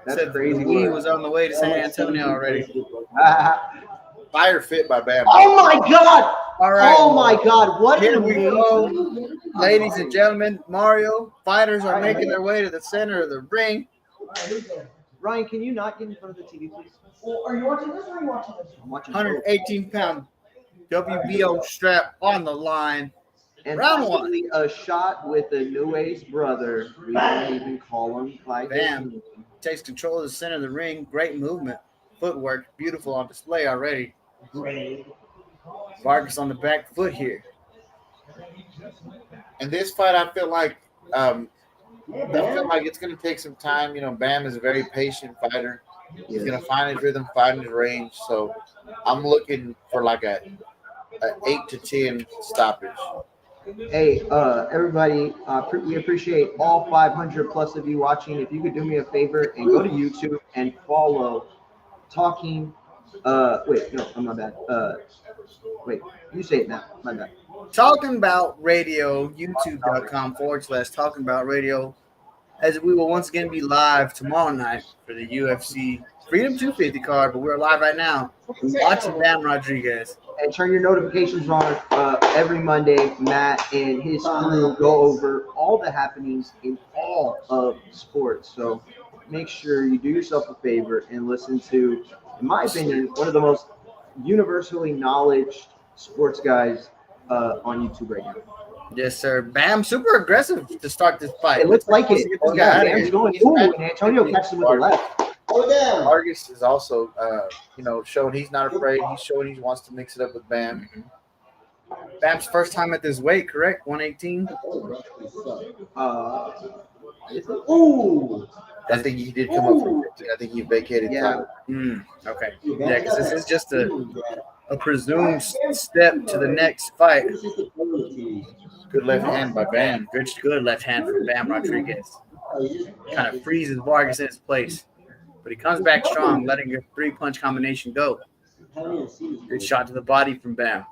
that's Said crazy. He work. was on the way to San Antonio already. Fire fit by Bam. Oh my God! All right. Oh my God! What Here an we amazing- go. Ladies and gentlemen, Mario, fighters are All right, making their way to the center of the ring. Ryan, can you not get in front of the TV, please? Are you watching this or are you watching this? I'm watching. 118-pound WBO strap on the line. And Round possibly a shot with the New Age brother. We don't even call him like Bam. this. Takes control of the center of the ring. Great movement. Footwork. Beautiful on display already. Vargas on the back foot here. And this fight, I feel like it's going to take some time. You know, Bam is a very patient fighter. He's going to find his rhythm, find his range. So I'm looking for like a 8 to 10 stoppage. Hey, everybody, we appreciate all 500 plus of you watching. If you could do me a favor and go to YouTube and follow Talking. Wait, no, I'm not bad. Wait, you say it now. My bad. Talking About Radio, youtube.com/Talking About Radio, as we will once again be live tomorrow night for the UFC Freedom 250 card, but we're live right now watching Bam Rodriguez. And turn your notifications on every Monday. Matt and his crew go over all the happenings in all of sports. So make sure you do yourself a favor and listen to, in my opinion, one of the most universally knowledged sports guys on YouTube right now. Yes, sir. Bam, super aggressive to start this fight. It looks like he it. wants to get this guy Yeah, out of Bam's here. going. Ooh, and Antonio catches him with the left. Vargas is also, showing he's not afraid. He's showing he wants to mix it up with Bam. Bam's first time at this weight, correct? 118. Is it? Ooh. I think he did come up from 15. I think he vacated Yeah. title. Okay. Yeah, because this is just a presumed step to the next fight. Good left hand by Bam. Good left hand from Bam Rodriguez. Kind of freezes Vargas in his place. But he comes back strong, letting a 3-punch combination go. Good shot to the body from Bam.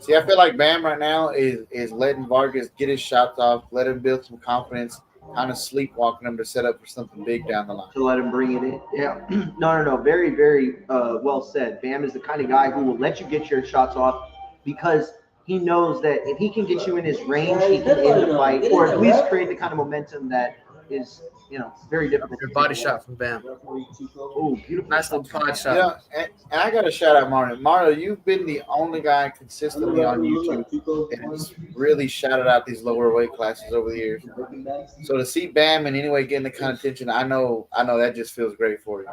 See, I feel like Bam right now is letting Vargas get his shots off, let him build some confidence, kind of sleepwalking him to set up for something big down the line. To let him bring it in. Yeah. No. Very, very well said. Bam is the kind of guy who will let you get your shots off because he knows that if he can get you in his range, he can end the fight or at least create the kind of momentum that is, very difficult. Good body shot from Bam. Oh, beautiful. Nice little pod shot. Yeah, and I got to shout out Mario. Mario, you've been the only guy consistently on YouTube and has really shouted out these lower weight classes over the years. So to see Bam in any way getting the kind of attention, I know that just feels great for you.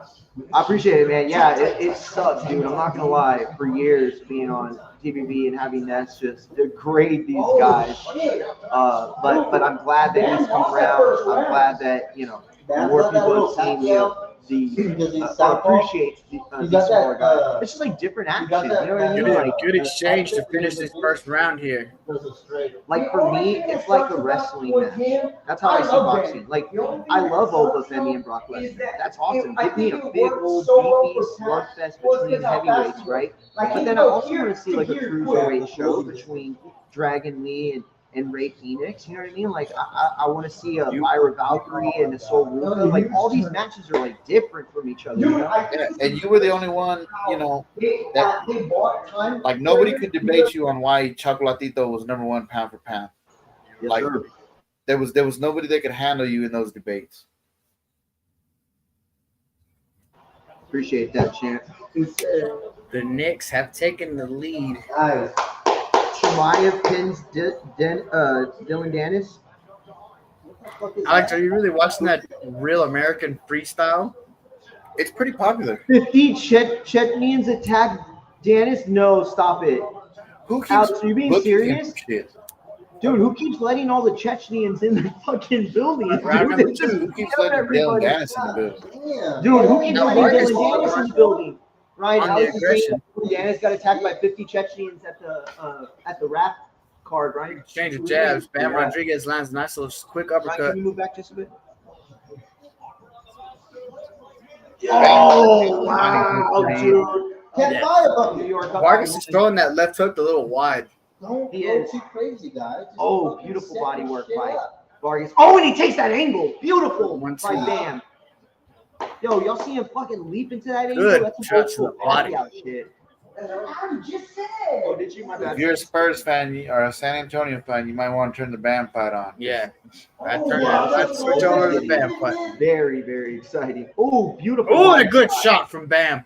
I appreciate it, man. Yeah, it sucks, dude. I'm not gonna lie. For years being on TVB and having that's just degrade these guys. But I'm glad that he's come around. I'm glad that more people have seen appreciate these smaller guys. It's just like different action. You know what I mean? Like Good exchange to finish this first round here. Like for me, it's like a wrestling match. That's how I see boxing. Like I love Femi and Brock Lesnar. That's awesome. Give me a big old beefy slugfest between heavyweights, right? But then I also want to see like a cruiserweight show between Dragon Lee and Ray Phoenix. You know what I mean? Like I want to see a Lyra Valkyrie and a Soul Ruka. Like all these matches are like different from each other. Yeah, and you were the only one, that like nobody could debate you on why Chocolatito was number 1 pound for pound. Yes, Like sir. there was nobody that could handle you in those debates. Appreciate that, champ. The Knicks have taken the lead. Shemaya pins Dylan Dennis. Alex, are you really watching that Real American Freestyle? It's pretty popular. 50 Chechens attack Dennis. No, stop it. Who keeps Alex, are you being booking him serious? for shit? Dude, who keeps letting all the Chechens in the fucking building? Round Dude, number it's just Who keeps killing letting Dylan everybody. Dennis in the building? Dude, who keeps No, letting Vargas Dylan Dennis in the building? Ryan, On I the was just saying aggression. that Dennis got attacked by 50 Chechens at the rap card, right? Exchange of jabs. Bam Rodriguez lands a nice little quick Ryan, uppercut. can you move back just a bit? Oh, wow, dude. Yeah. New York up Vargas by is one. throwing that left hook a little wide. He is. crazy, guys. Oh, beautiful body work by Vargas. Oh, and he takes that angle. Beautiful One, by two. Bam. Yo, y'all see him fucking leap into that angle? Good That's shot some to the body. out shit. Oh, did you? My If bad. you're a Spurs fan or a San Antonio fan, you might want to turn the Bam fight on. Yeah. I'd switch over to the Bam fight. Very, very exciting. Oh, beautiful. Oh, and a good shot from Bam.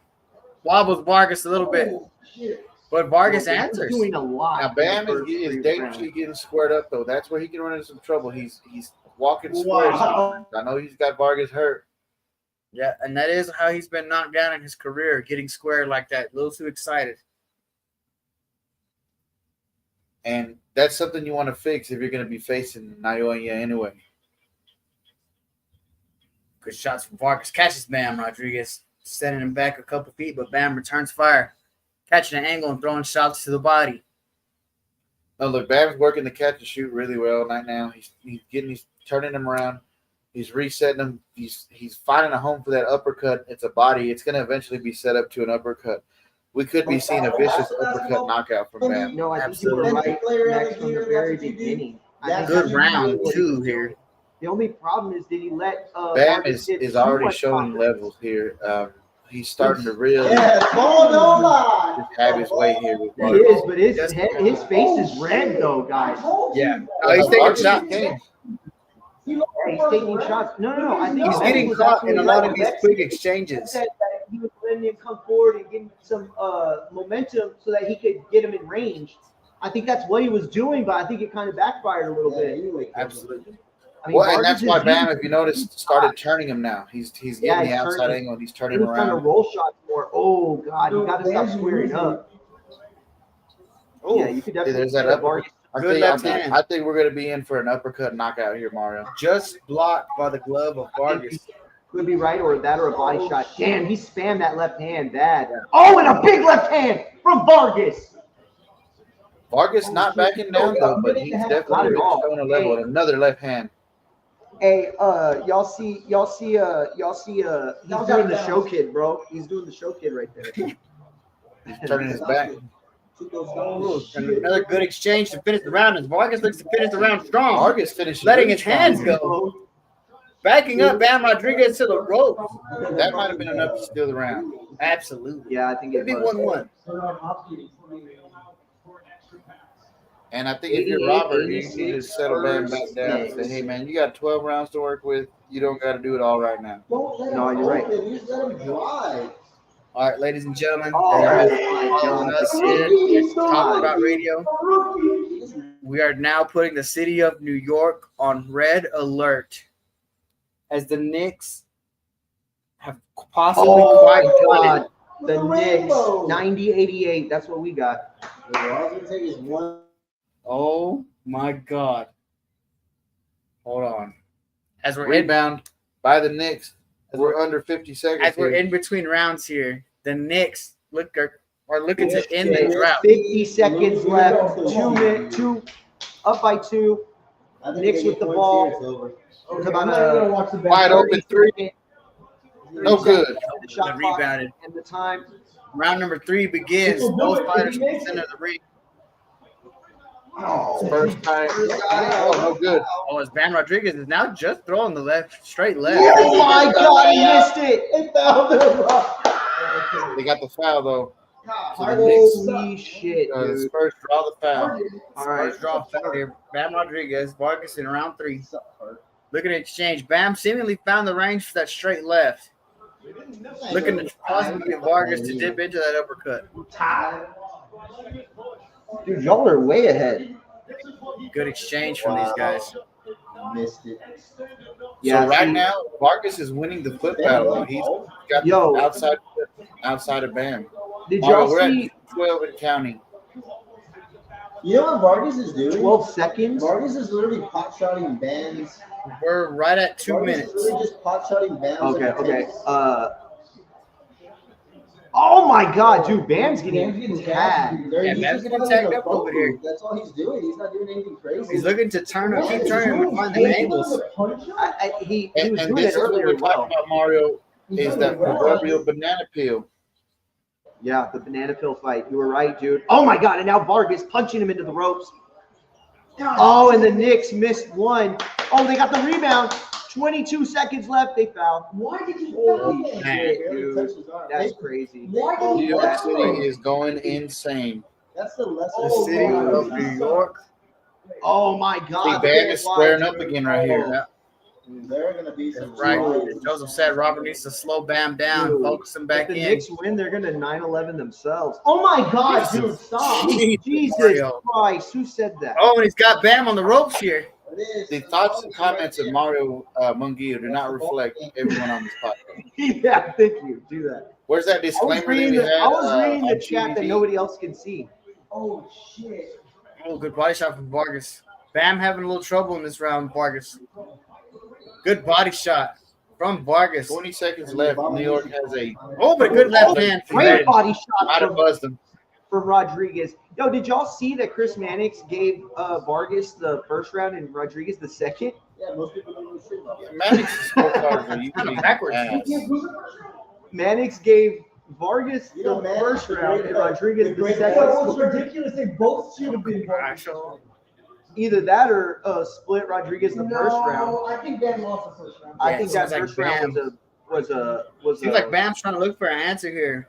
Wobbles Vargas a little bit. But Vargas He's answers. doing a lot. Now Bam in the first is three dangerously rounds. getting squared up though. That's where he can run into some trouble. He's walking squares. Wow. I know he's got Vargas hurt. Yeah, and that is how he's been knocked down in his career, getting squared like that. A little too excited. And that's something you want to fix if you're going to be facing Naoya anyway. Good shots from Vargas. Catches Bam Rodriguez, sending him back a couple feet, but Bam returns fire. Catching an angle and throwing shots to the body. No, look, Bam's working the catch and shoot really well right now. He's turning him around. He's resetting him. He's finding a home for that uppercut. It's a body. It's going to eventually be set up to an uppercut. We could be seeing a vicious uppercut knockout from Bam. No, I think you were right, Max, from the very beginning. I think Good that's round, what too, it- here. The only problem is, did he let Bam Vargas get is too already much showing confidence? levels here. He's starting to really Don't just have his way here with He Vargas. is, but his face is red though, guys. Yeah. Oh, he's taking Vargas shots. game. Yeah, he's taking shots. No. I think He's Beck getting was caught in a absolutely lot right. of these Beck quick exchanges. said that he was letting him come forward and give him some momentum so that he could get him in range. I think that's what he was doing, but I think it kind of backfired a little bit. Absolutely. I mean, Well, and Vargas that's why is Bam, huge. if you notice, started turning him now. He's getting Yeah, the he's outside turning. angle. He's He turning was trying to around. roll shots more. Oh God, you got to stop squaring up. Oh, Yeah, you could definitely. There's that see uppercut. Vargas. Good left hand. I think we're going to be in for an uppercut knockout here, Mario. just blocked by the glove of Vargas. Could be right, or that, or a body shot. Damn, he spammed that left hand bad. Oh, and a big left hand from Vargas. Vargas not backing down though, but he's Not definitely at all. showing a level. Another left hand. Hey, y'all see, he's doing the show kid, bro. He's doing the show kid right there. He's turning his back. Ooh, and another good exchange to finish the round. As Vargas looks to finish the round strong. Vargas finishes letting really his hands strong. go. Backing up Bam Rodriguez to the ropes. That might have been enough to steal the round. Absolutely. Yeah, I think It'd it be was. 1-1. And I think if you're Robert, you need to settle Bam back down and say, hey, man, you got 12 rounds to work with. You don't got to do it all right now. No, you're right. You just let him drive. All right, ladies and gentlemen, Oh, there my following God. us here at Talk About Radio. We are now putting the city of New York on red alert as the Knicks have possibly Oh, quite my done it. God. The Knicks, 90-88. That's what we got. Oh my God. Hold on. As we're in, Rebound by the Knicks. We're under 50 seconds. as we're here. in between rounds here, the Knicks are looking to end the drought. 50 seconds left. 2 minutes. Up by 2. Knicks with the ball. It's about a Wide open three. No good. The shot They clock rebounded. and the time. Round number 3 begins. Both fighters in the center of the ring. First time. Oh, no good. Oh, as Bam Rodriguez is now just throwing the straight left. Oh my God, he missed it. They got the foul, though. So the Knicks, Holy shit, the dude. Spurs draw the foul. All right. First draw foul here. Bam Rodriguez, Vargas in round 3. Looking at exchange. Bam seemingly found the range for that straight left. Looking to possibly get Vargas to dip into that uppercut. Dude, y'all are way ahead. Good exchange from these guys. Missed it. Yeah, So right see- now, Vargas is winning the flip battle. He's got Yo. the outside of Bam. Did Mario, y'all we're see at 12 and counting. You know what Vargas is doing? 12 seconds? Vargas is literally pot shotting bands. We're right at 2 Vargas minutes. is literally just pot shotting bands. Okay, like a okay. tennis. Oh my God, dude, Bam's getting tagged. Yeah, Bam's getting tagged up over here. That's all he's doing. He's not doing anything crazy. He's looking to keep turning and find the angles. He And, was and doing this it is what earlier we as well. talked about, Mario, is that proverbial banana peel. Yeah, the banana peel fight. You were right, dude. Oh my God, and now Vargas punching him into the ropes. Oh, and the Knicks missed one. Oh, they got the rebound. 22 seconds left. They fouled. Why did you Holy foul him? shit, Barely dude. touched his arm. That's crazy. Why did New you York foul City him? is going insane. That's the lesson. The city of New York. Oh my See, God. Bam is squaring up again right here. Yeah, There are gonna be some right. drawings. As Joseph said, Robert needs to slow Bam down, Dude, focus him If back the in. Knicks win, they're going to 9-11 themselves. Oh my God, dude, stop. Jesus Mario. Christ, who said that? Oh, and he's got Bam on the ropes here. It is. The thoughts and comments of Mario Munguia do not reflect everyone on this podcast. Yeah, thank you. Do that. Where's that I was disclaimer that reading we the, had? I was reading the on chat that TVD? nobody else can see. Oh shit. Oh, good body shot from Vargas. Bam having a little trouble in this round, Vargas. Good body shot from Vargas. 20 seconds left. New York has a Oh, but a good left hand from Great Bam. body might shot have buzzed him. from Rodriguez. Yo, did y'all see that Chris Mannix gave Vargas the first round and Rodriguez the second? Yeah, most people don't know shit about that. Mannix's scorecards are usually Backwards. ass. Mannix gave Vargas You know, the Mannix first is round great, and but Rodriguez the the great- second. What's ridiculous? They both should have been. Actual. Either that or split Rodriguez the first round. I think Dan lost the first round. I Yeah, think it that seems like first round was Seems like Bam's trying to look for an answer here.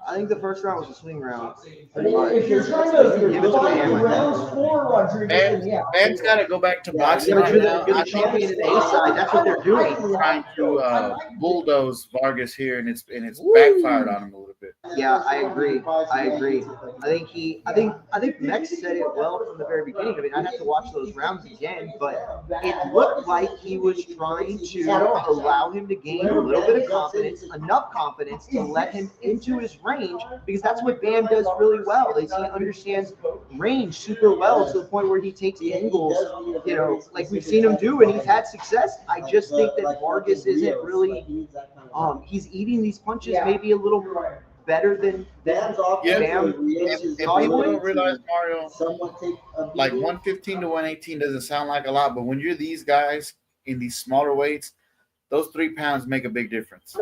I think the first round was a swing round. I mean, if you're trying to Give it to find Bam. rounds for Rodriguez, then yeah. Bam's got to go back to boxing Yeah, but right you're now. the I think champion in the A side. That's what they're doing. he's trying to bulldoze Vargas here, and it's backfired on him a little bit. Yeah, I agree. I agree. I think Mex said it well from the very beginning. I mean, I'd have to watch those rounds again, but it looked like he was trying to allow him to gain a little bit of confidence, enough confidence to let him into his range, because that's what Bam does really well. Is he understands range super well to the point where he takes angles, like we've seen him do, and he's had success. I just think that Vargas isn't really. He's eating these punches maybe a little better than Yeah, Bam. if people don't realize, Mario, like 115 to 118 doesn't sound like a lot, but when you're these guys in these smaller weights, those 3 pounds make a big difference.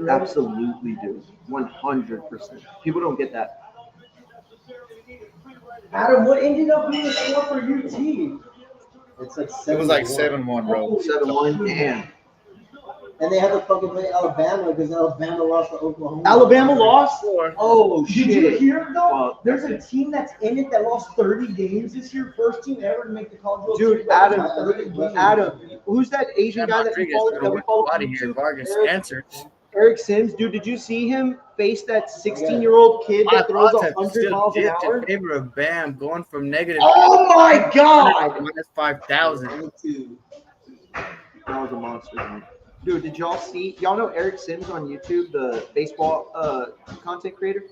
Absolutely do. 100%. People don't get that. Adam, what ended up being the score for UT? It's like It was like 7-1, bro. 7-1. Damn. And they had to fucking play Alabama because Alabama lost to Oklahoma. Alabama lost? Oh, shit. Did you hear though? Well, there's a team that's in it that lost 30 games this year. First team ever to make the college World Dude, Series. Adam, who's that Asian guy that we follow body on here. YouTube? Vargas answered. Eric Sims, dude, did you see him face that 16-year-old kid My that throws thoughts have 100 still miles an dipped in hour? favor of Bam, going from negative Oh my God! minus 5,000. That was a monster, man. Dude, did y'all know Eric Sims on YouTube, the baseball content creator?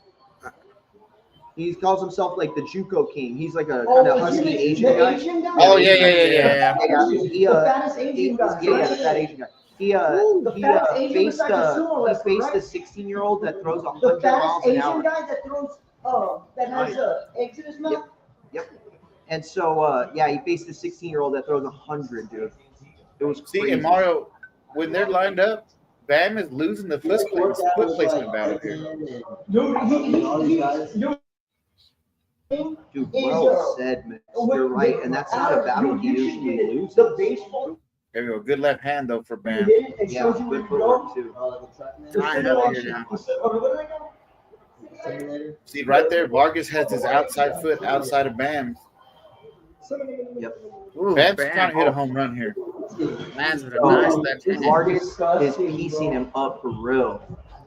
He calls himself like the JUCO King. He's like a kind of husky Asian guy. Oh, yeah. He, The fattest Asian guy. yeah, the fat Asian guy. He faced a 16-year-old that throws The 100 miles fattest an Asian hour. guy that throws, that has eggs in his mouth. Yep. And so, he faced a 16-year-old that throws 100, dude. It was crazy. See, and Mario, when they're lined up, Bam is losing the foot placement battle here. Dude, well said, man. You're right, and that's not a battle he usually loses. The baseball. There we go. Good left hand, though, for Bam. It Yeah, shows you where good you go. footwork, too. Trying up here now. See, right there, Vargas has his outside foot outside of Bam's. Yep. Ooh, Bam's Bam. trying to hit a home run here. Lands with a nice left hand. Vargas is piecing him up for real.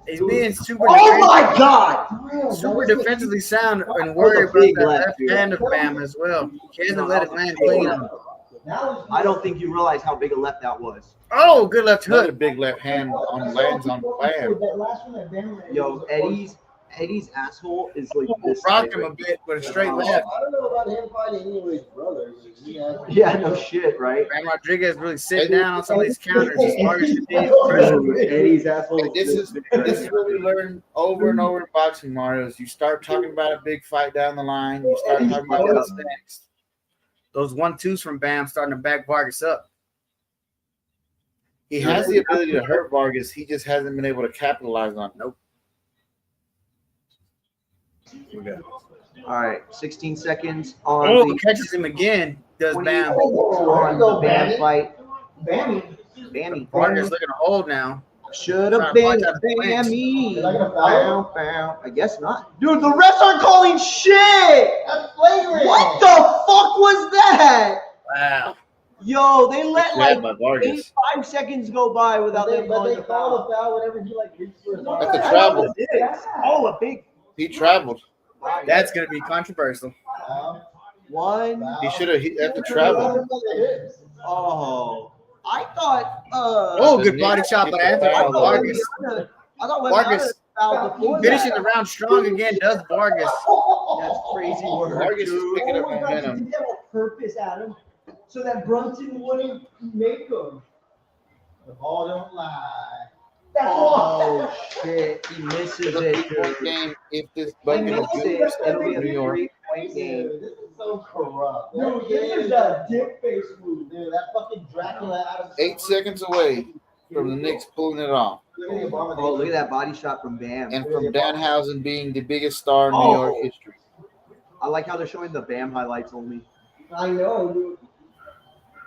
He's being super Oh my God! super defensively sound and worried about that left hand of Bam as well. He hasn't let it land clean. I don't think you realize how big a left that was. Oh, good left Another hook. big left hand on lands on Bam. Yo, Eddie's asshole is like this. Rocked him a bit with a straight left. I don't know about him fighting anyways, brother. Yeah, no shit, right? Bam Rodriguez really sitting down on some of these counters. As Vargas should be pressure. Eddie's asshole. Hey, this is what we learn over and over in boxing, Mario. Is you start talking about a big fight down the line. You start talking about what's next. Those 1-2s from Bam starting to back Vargas up. He has the ability to hurt Vargas. He just hasn't been able to capitalize on it. Nope. All right, 16 seconds on Oh, the catches him again. Does 20 Bam. on the Bam fight. Bammy. Vargas looking to hold now. Should have Trying to been punch out the Bammy. flank. Bow. I guess not. Dude, the refs aren't calling shit. That's flagrant. What the fuck was that? Wow. Yo, they let Grabbed like by Vargas. 5 seconds go by without them But calling they the call foul. a foul whenever he like reaches for his arm. That's a travel. Oh, a big He traveled. That's going to be controversial. one. He should have. That's a travel. Oh, I thought. Oh, good body shot by Anthony Vargas. I thought Vargas fouled before finishing that. the round strong again. Does Vargas? That's crazy work. Vargas is dude. picking up Oh my God, momentum. he did that on purpose, Adam, so that Brunson wouldn't make him. The ball don't lie. That's Oh all. shit! He misses It's a it. 3-point Dude. game if this He bucket is misses good. it. It'll be a New York. 3-point game. This is so corrupt. Dude, this is a dick face move, dude. That fucking Dracula Adam. 8 seconds away from the Knicks pulling it off, Oh, look at that body shot from Bam. and from Danhausen being the biggest star in New York history. I like how they're showing the Bam highlights only. I know, dude.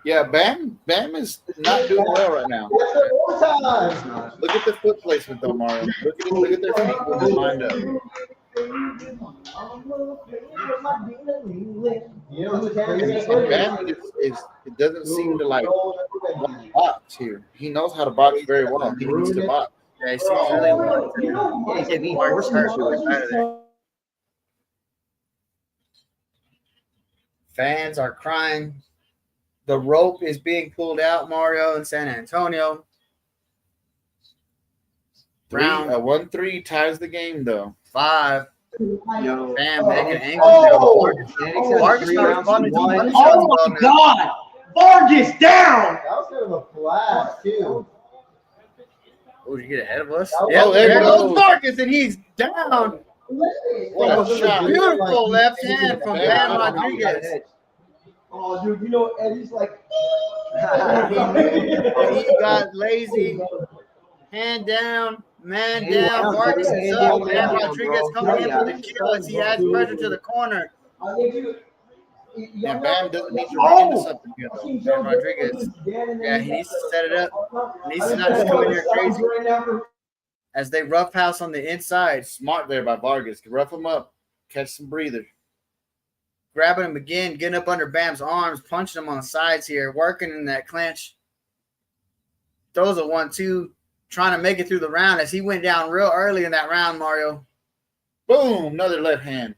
Yeah, Bam is not doing well right now. That's the more time. It's not. Look at the foot placement, though, Mario. Look at their feet when they're lined up. You know who's And Bam it doesn't seem to like box here. He knows how to box very well. He needs to box. Yeah, he seems really wanting to Yeah, he's like being Vargas forced hurt into it. out of there. Fans are crying. The rope is being pulled out, Mario, in San Antonio. Round 1-3 ties the game though. 5. Yo. Bam, making angles. Oh! Mannix has Vargas 3 not rounds to responding to 1. money Oh shots my well now. God! Vargas down! That was kind of a flash too. Oh, did you get ahead of us? Oh, Yeah, there there he goes goes. Vargas, and he's down. What a shot. Beautiful left hand from Bam Bam Rodriguez. Rodriguez. Oh, dude, you know Eddie's like. He got lazy. Hand down, man Hand down. down, Vargas baby. is Hand up. down, Bam man down, Rodriguez bro. coming in Yeah. for the kill as he adds pressure to the corner. And Bam doesn't need to Oh! run into something good though. Bam Rodriguez. Yeah, he needs to set it up. He needs to not just come in here crazy. As they roughhouse on the inside, Smart there by Vargas. Rough him up. Catch some breather. grabbing him again, getting up under Bam's arms, punching him on the sides here, working in that clinch. Throws a 1-2, trying to make it through the round as he went down real early in that round, Mario. Boom! Another left hand.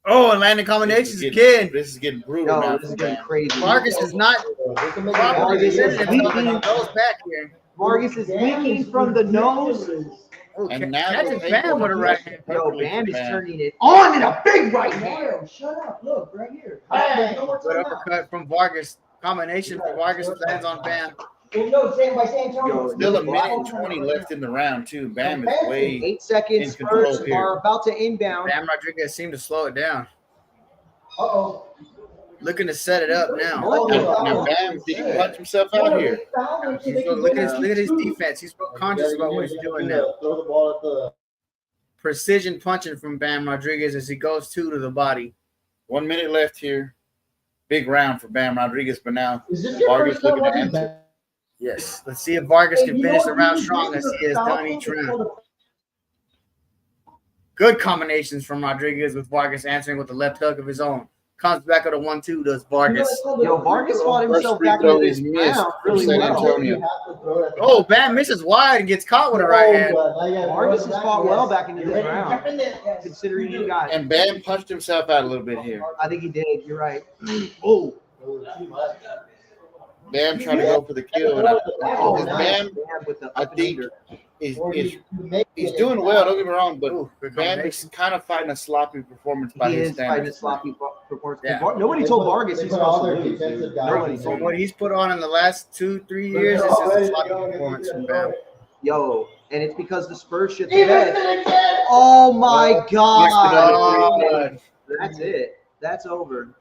Oh, and landing combinations again. This is getting brutal Yo, now. this is for getting Bam. crazy. Marcus is not properly Vargas is defending himself as he leaking. goes back here. Vargas is leaking from the nose. Oh, And now catches they- Bam with a right hand. Yo, Bam is Bam. turning it on in a big right hand. Mario, shut up. Look, right here. Good uppercut from Vargas. Combination for Vargas lands on Bam. Well, no, San Antonio. Yo, Still a minute and 20 left in the round, too. Bam is way. 8 seconds. In control Spurs here. are about to inbound. Bam Rodriguez seemed to slow it down. Uh-oh. Looking to set it up now. Now Bam, did he punch himself out here? Look at his defense. He's real conscious about what he's doing now. Throw the ball at the. Precision punching from Bam Rodriguez as he goes two to the body. 1 minute left here. Big round for Bam Rodriguez, but now Is this your Vargas first time looking to watching answer. Yes. Let's see if Vargas can finish the round strong as he has done each round. Good combinations from Rodriguez with Vargas answering with the left hook of his own. Comes back at a 1-2, does Vargas. Yo, Vargas fought First himself free back throw into is this missed round for really San well. Antonio. Oh, Bam misses wide and gets caught with a right hand. Vargas has fought well back into this round, considering he got. And Bam punched himself out a little bit here. I think he did. You're right. Oh, Bam trying to go for the kill. And oh, Bam with the I up and think under. he's doing well, don't get me wrong, but Ooh, good Bam combination. is kind of fighting a sloppy performance by He his is fighting a standards. sloppy performance. Yeah. Nobody told Vargas he's supposed to lose. Dude. Nobody For told what him. he's put on in the last 2-3 years, this is a sloppy performance from Bam. Yo, and it's because the Spurs shit the bed. Oh my God. God. That's it. That's over.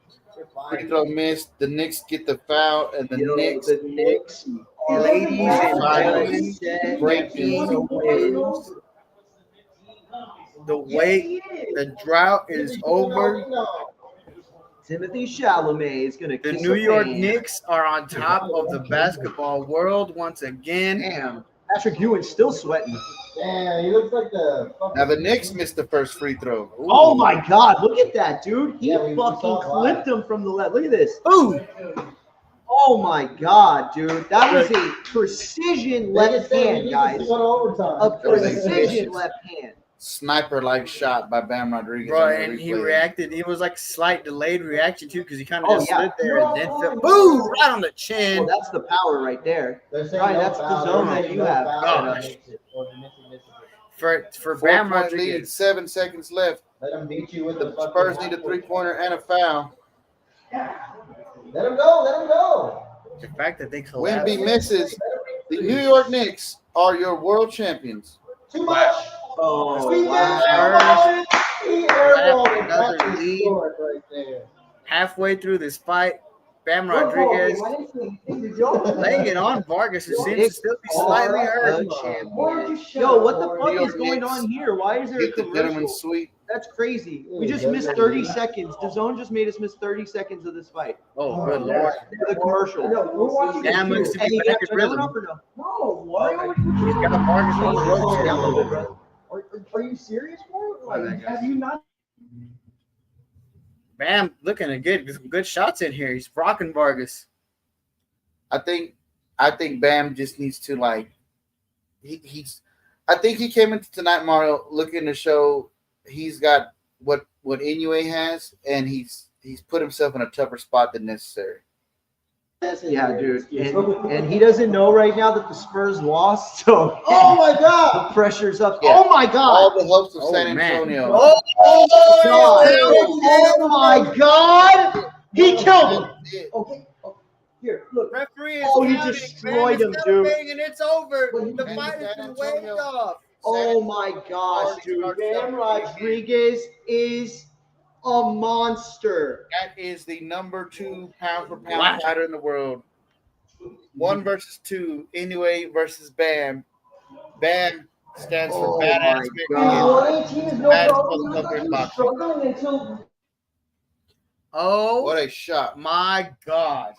Free throw missed. The Knicks get the foul, and the Yo, Knicks the Knicks, ladies and gentlemen, breaking the wins. The wait, the drought is over. Timothy Chalamet is gonna The Oh, kiss New a York fan. Knicks are on top of the basketball world once again. Damn, Patrick Ewing's still sweating. Damn, he looks like the. Now the Knicks missed the first free throw. Ooh. Oh my God, look at that, dude. He Yeah, we fucking saw clipped him from the left. Look at this. Ooh, Oh my God, dude. That was a precision left hand, guys. A precision left hand. Sniper-like shot by Bam Rodriguez. bro, on the and he replay. reacted. He was like slight delayed reaction too, because he kind of Oh, just yeah. stood there and then fell. Boom, right on the Well, chin. that's the power right there. Right, that's the zone that you have. Gosh. For Bam 4-point lead, Rodriguez. 7 seconds left. Let him beat you with The Spurs need a three-pointer and a foul. Let him go. Let him go. The fact that they collapsed. Wemby misses. The New York Knicks are your world champions. Too much. Oh, Sweet wow. He airballed it. Another That's the lead. score right there. Halfway through this fight, Bam Rodriguez laying it on Vargas, who seems to still be slightly hurt. The champion. Yo, what the fuck is going Knicks on here? Why is there a Get the commercial? gentleman's suite. That's crazy. We just missed 30 seconds. The zone just made us miss 30 seconds of this fight. Oh, good lord. The commercial. Bam looks to Hey, be you back gotta in turn it rhythm. up or no? No, what? He's got Vargas on the ropes here. Yeah, a little bit, bro. Are you serious, bro? My bad, Like, guys. have you not? Bam looking at good. Some good shots in here. He's rocking Vargas. I think Bam just needs to like he's I think he came into tonight, Mario, looking to show he's got what Inoue has, and he's put himself in a tougher spot than necessary. Yeah, dude. And he doesn't know right now that the Spurs lost, so Oh my God! the pressure's up. Yeah. Oh my God! All the hopes of Oh, San man. Antonio. God! Oh my God! He killed him. That's it. Okay. Here, look. Referee is Oh, he counting, destroyed man. him, It's dude. celebrating and it's over. Well, The and fight has San been waved Antonio- off. Oh my gosh, dude. Bam Rodriguez is a monster. That is the number 2 pound for pound Wow. fighter in the world. 1 versus 2. Inoue versus Bam. Bam stands for Oh badass my Mexican. God. 118 is no Baddest problem. motherfucker in He's boxing. struggling until Oh What a shot. my God.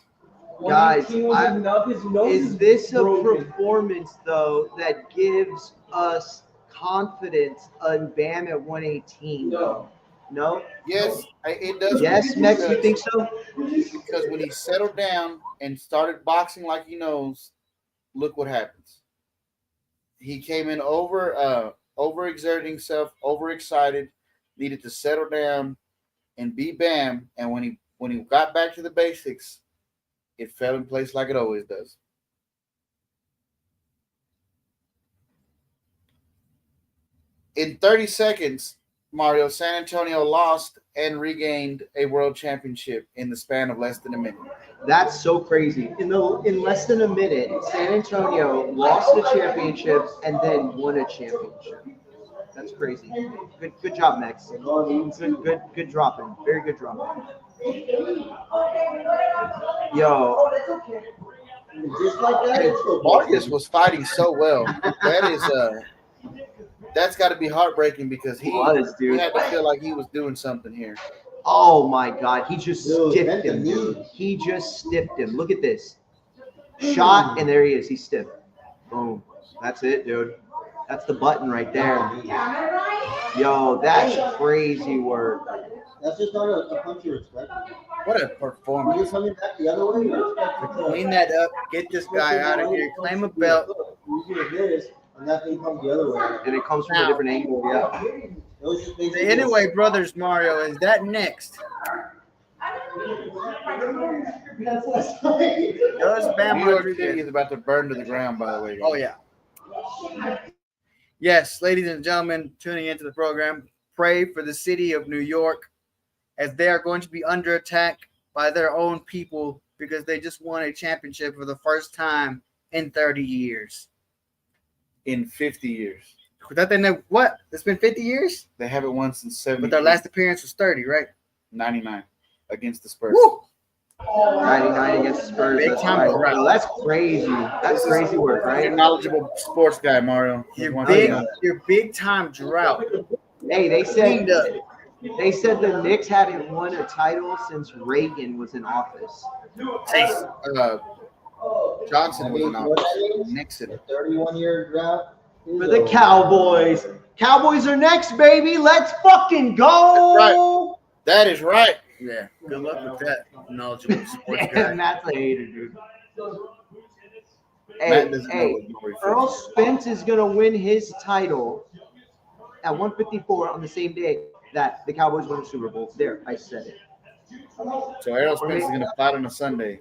Guys, 118 was enough. His nose Is this a broken. performance, though, that gives us confidence on Bam at 118? No. No? Yes, it does. Yes, Mex, you think so? Because when he settled down and started boxing like he knows, look what happens. He came in overexerting himself, overexcited, needed to settle down and be Bam. And when he got back to the basics, it fell in place like it always does. In 30 seconds, Mario, San Antonio lost and regained a world championship in the span of less than a minute. That's so crazy. In less than a minute, San Antonio lost a championship and then won a championship. That's crazy. Good job, Mex. Good dropping. Very good dropping. Yo, Just like that, it's okay. Vargas was fighting so well. That's got to be heartbreaking because he was, dude. had to feel like he was doing something here. Oh my God, he just Dude, stiffed that's him, the dude. knee. He just stiffed him. Look at this. Shot, and there he is. He's stiff. Boom. That's it, dude. That's the button right there. Yo, that's crazy work. That's just not a punch you expect. What a You're performance. coming back the other way. You're expecting to Clean that up. Get this guy out of here. Claim a belt. Usually this, and that thing comes the other way. And it comes from Now- a different angle, yeah. It was just basically The Anyway Brothers, Mario, is that next? That's what's funny. Does Bam New York City Rodriguez? is about to burn to the ground, by the way. Oh, yeah. Yes, ladies and gentlemen, tuning into the program, pray for the city of New York as they are going to be under attack by their own people because they just won a championship for the first time in 30 years. In 50 years. Without they know what? It's been 50 years? They haven't won since 70. But their last appearance was 30, right? 99 against the Spurs. Woo! 99 against the Spurs. Big That's time right. drought. Yo, that's crazy. That's crazy work, You're a right? knowledgeable sports guy, Mario. Your big time drought. Hey, they said Cleaned up. the Knicks hadn't won a title since Reagan was in office. Johnson was in office. Nixon. 31-year drought. For the Cowboys. Cowboys are next, baby. Let's fucking go. That is right. Yeah, good luck with that, knowledgeable sports guy. And that's a hater, dude. Matt Hey, doesn't know hey, what Maury Earl says. Spence is going to win his title at 154 on the same day that the Cowboys win the Super Bowl. There, I said it. So Errol Spence is going to fight on a Sunday.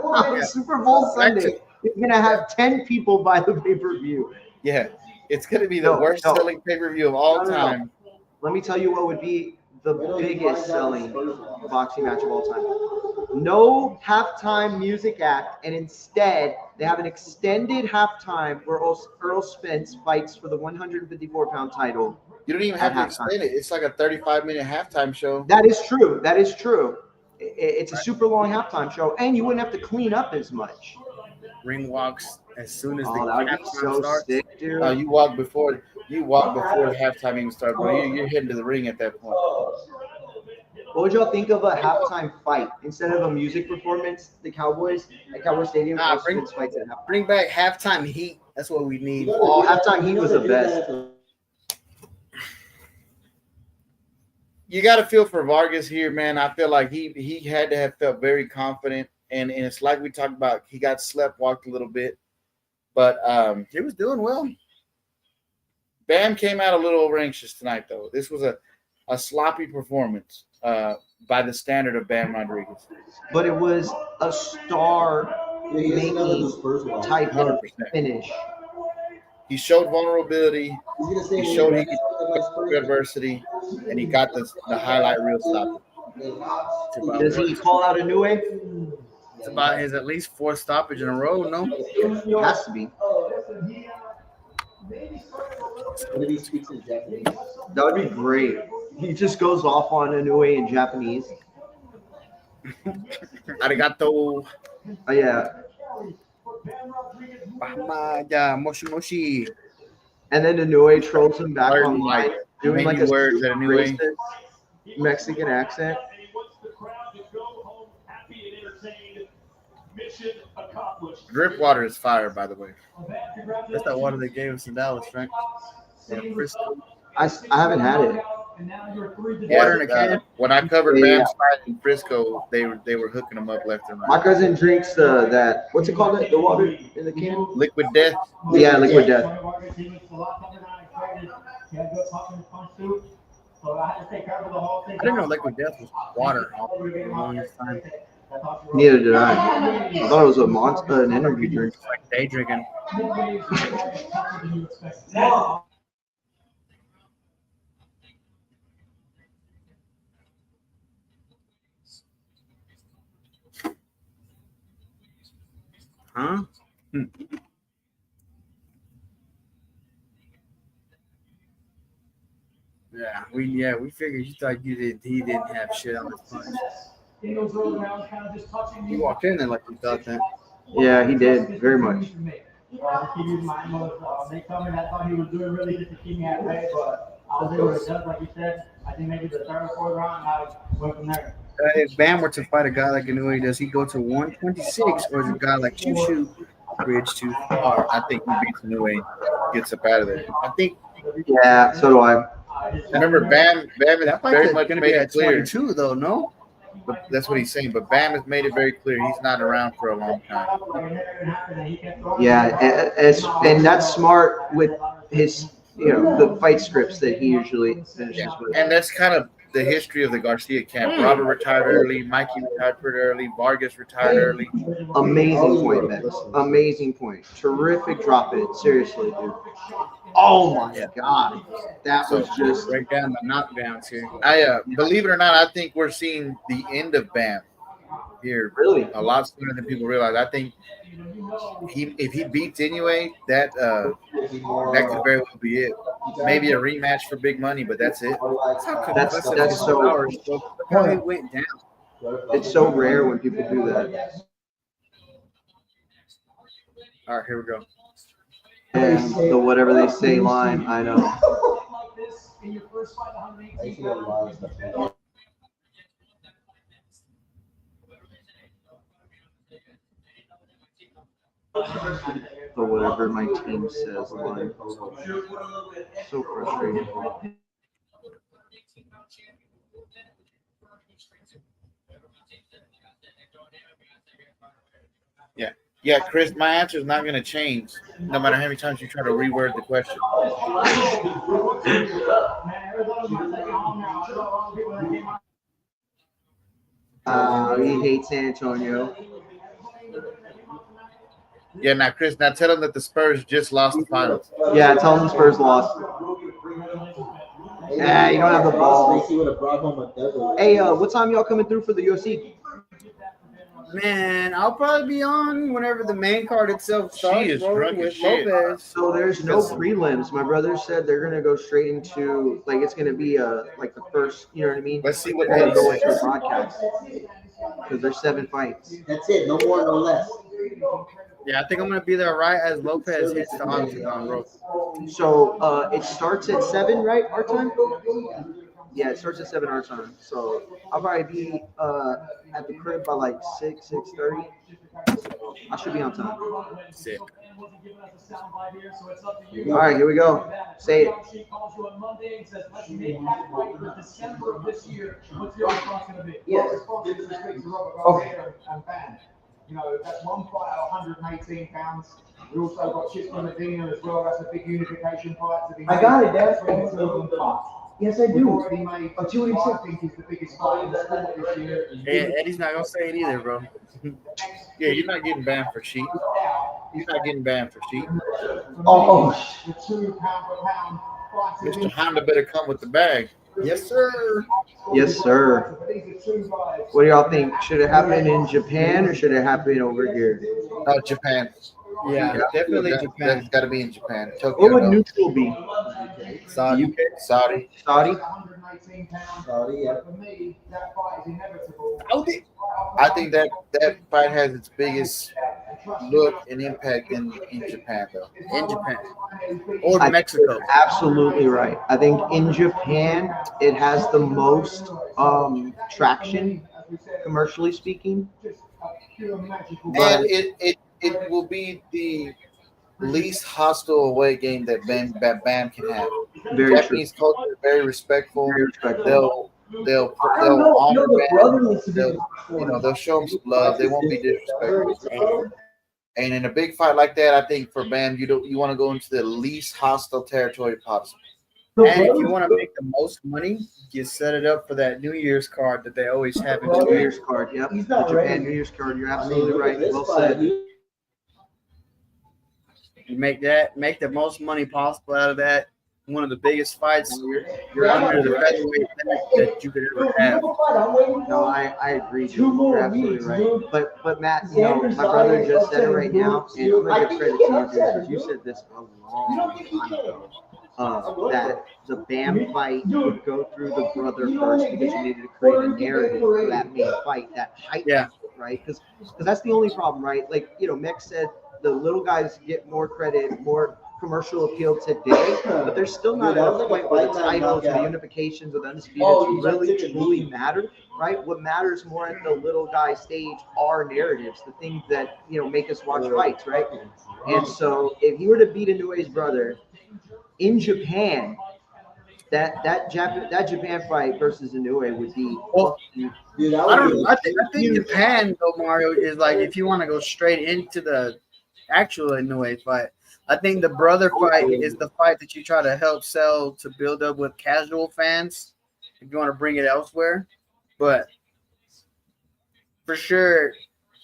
On Super Bowl Sunday, he's going to have 10 people buy the pay-per-view. Yeah. It's going to be the worst selling pay-per-view of all time. Let me tell you what would be the biggest selling boxing match of all time. No halftime music act, and instead they have an extended halftime where Earl Spence fights for the 154-pound title. You don't even have to At halftime. explain it. It's like a 35-minute halftime show. That is true. That is true. It's a super long halftime show, and you wouldn't have to clean up as much. Ring walks as soon as the Oh, that would be halftime so starts. sick, dude. You walk before the halftime even starts, bro. You're heading to the ring at that point. What would y'all think of a halftime fight instead of a music performance? The Cowboys at Cowboy Stadium. Nah, Earl Spence fights at halftime. Bring back halftime heat. That's what we need. Oh, halftime heat was the best. You got to feel for Vargas here, man. I feel like he had to have felt very confident, and it's like we talked about. He got slept walked a little bit, But He was doing well. Bam came out a little over anxious tonight, though. This was a sloppy performance by the standard of Bam Rodriguez. But it was a star making type of 100%. finish. He showed vulnerability. He's gonna say He showed he could go through adversity, and he got the highlight reel stop. It's about, Does he call out a new way? it's about his at least 4th stoppage in a row, no? It has to be. What if he speaks in Japanese? That would be great. He just goes off on Inoue in Japanese. Arigato. Oh yeah. Bahama, moshi moshi. And then Inoue trolls him back Learn, online, like, doing like many a words that Inoue- racist Mexican accent. Drip water is fire, by the way. That's that water they gave us in Dallas, Frank. I haven't had it. Water in a can. When I covered Yeah. Bam's fight in Frisco, they were hooking them up left and My right. cousin drinks that what's it called? The water in the can? Liquid death. Yeah, liquid death. I didn't know liquid death was water for the longest time. Neither did I. I thought it was a monster, an energy drink. It's like day drinking. Huh? We figured you thought he didn't have shit on his punch. You walked in there like you thought that. Yeah, he did very much. They told me I thought he was doing really just to keep me at bay, but I was able to adjust, like you said. I think maybe the 3rd or 4th round, and I went from there. If Bam were to fight a guy like Inoue, does he go to 126 or is a guy like Chushu bridge too far? I think he beats Inoue, gets up out of there. I think. Yeah, so do I. Remember, Bam has That very fight's much going to made be it at clear. 22, though, no? But that's what he's saying. But Bam has made it very clear he's not around for a long time. Yeah, and that's smart with his, the fight scripts that he usually finishes with. And that's kind of the history of the Garcia camp. Robert retired early. Mikey retired pretty early. Vargas retired early. Amazing point, Bex. Amazing point. Terrific drop in. Seriously, dude. Oh my God, that was just. Break down the knockdowns here. I believe it or not, I think we're seeing the end of Bam here Really? a lot sooner than people realize. I think if he beats anyway, that could very well be it. Maybe a rematch for big money, but that's it. That's so. Look how he went down. It's so rare when people do that. All right, here we go. And the whatever they say line, I know. The whatever my team says line. So frustrating. Yeah, Chris, my answer is not going to change no matter how many times you try to reword the question. He hates San Antonio. Yeah, now, Chris, now tell him that the Spurs just lost the finals. Yeah, tell him the Spurs lost. Yeah, you don't have the ball. Hey, what time y'all coming through for the UFC? Man, I'll probably be on whenever the main card itself starts. is bro, drunk as with shit. Lopez. So there's no prelims. My brother said they're gonna go straight into it's gonna be like the first. You know what I mean? Let's see what They're gonna go they into the say. broadcast because there's 7 fights. That's it. No more, no less. Yeah, I think I'm gonna be there right as Lopez hits the octagon rope. So it starts at 7, right? Our time? Yeah, it starts at 7 our time. So I'll probably be at the crib by like 6:30. I should be on time. Sick. All right, here we go. Say it. Yes. Okay. that's one fight at 118 pounds. We also got Chip Medina as well. That's a big unification fight to be made. I got it, Dad. Between the two of them fights. Yes, I We've do. already made I'll see what he what said. I think is the biggest fight in the sport this year. Yeah, Eddie's not gonna say it either, bro. Yeah, you're not getting banned for cheat. He's not getting banned for cheat. Oh, The 2 pound for pound fighting. Mr. Honda better come with the bag. Yes, sir. yes, sir. But these are 2 guys. What do y'all think? Should it happen in Japan or should it happen over here? Japan. Yeah, definitely That's Japan. got to be in Japan. Tokyo. What would no. neutral be? Saudi. UK? Saudi. Saudi? 118 pounds. For me, that fight is inevitable. I think that fight has its biggest look and impact in Japan, though. In Japan. Or I think Mexico. you're absolutely right. I think in Japan it has the most traction, commercially speaking. And it will be the least hostile away game that Bam can have. Very true. Japanese culture is very respectful. Very respectful. They'll I don't know. honor The brother Bam. needs to be. They'll show him some love. They won't be disrespectful. And in a big fight like that, I think for Bam, you want to go into the least hostile territory possible. And if you want to make the most money, you set it up for that New Year's card that they always have in New Japan. Year's card, yep. The Japan New Year's card. You're absolutely right. Well said. You make the most money possible out of that. One of the biggest fights you're under the featherweight limit that you could ever have. No, I agree. You're absolutely right. But Matt, my brother just said it right now, and I'm gonna give credit to you because you said this a long time ago. That the Bam fight would go through the brother first because you needed to create a narrative for that main fight, that hype, right? Because that's the only problem, right? Like Mick said, the little guys get more credit, more commercial appeal today, but they're still not at a point where the titles and the unifications of the undisputed really truly matter, right? What matters more at the little guy stage are narratives, the things that make us watch fights, right? And so if he were to beat Inoue's brother in Japan, that Japan fight versus Inoue would be. I think Japan though, Mario, is like if you want to go straight into the actual Inoue fight. I think the brother fight is the fight that you try to help sell to build up with casual fans if you want to bring it elsewhere. But for sure,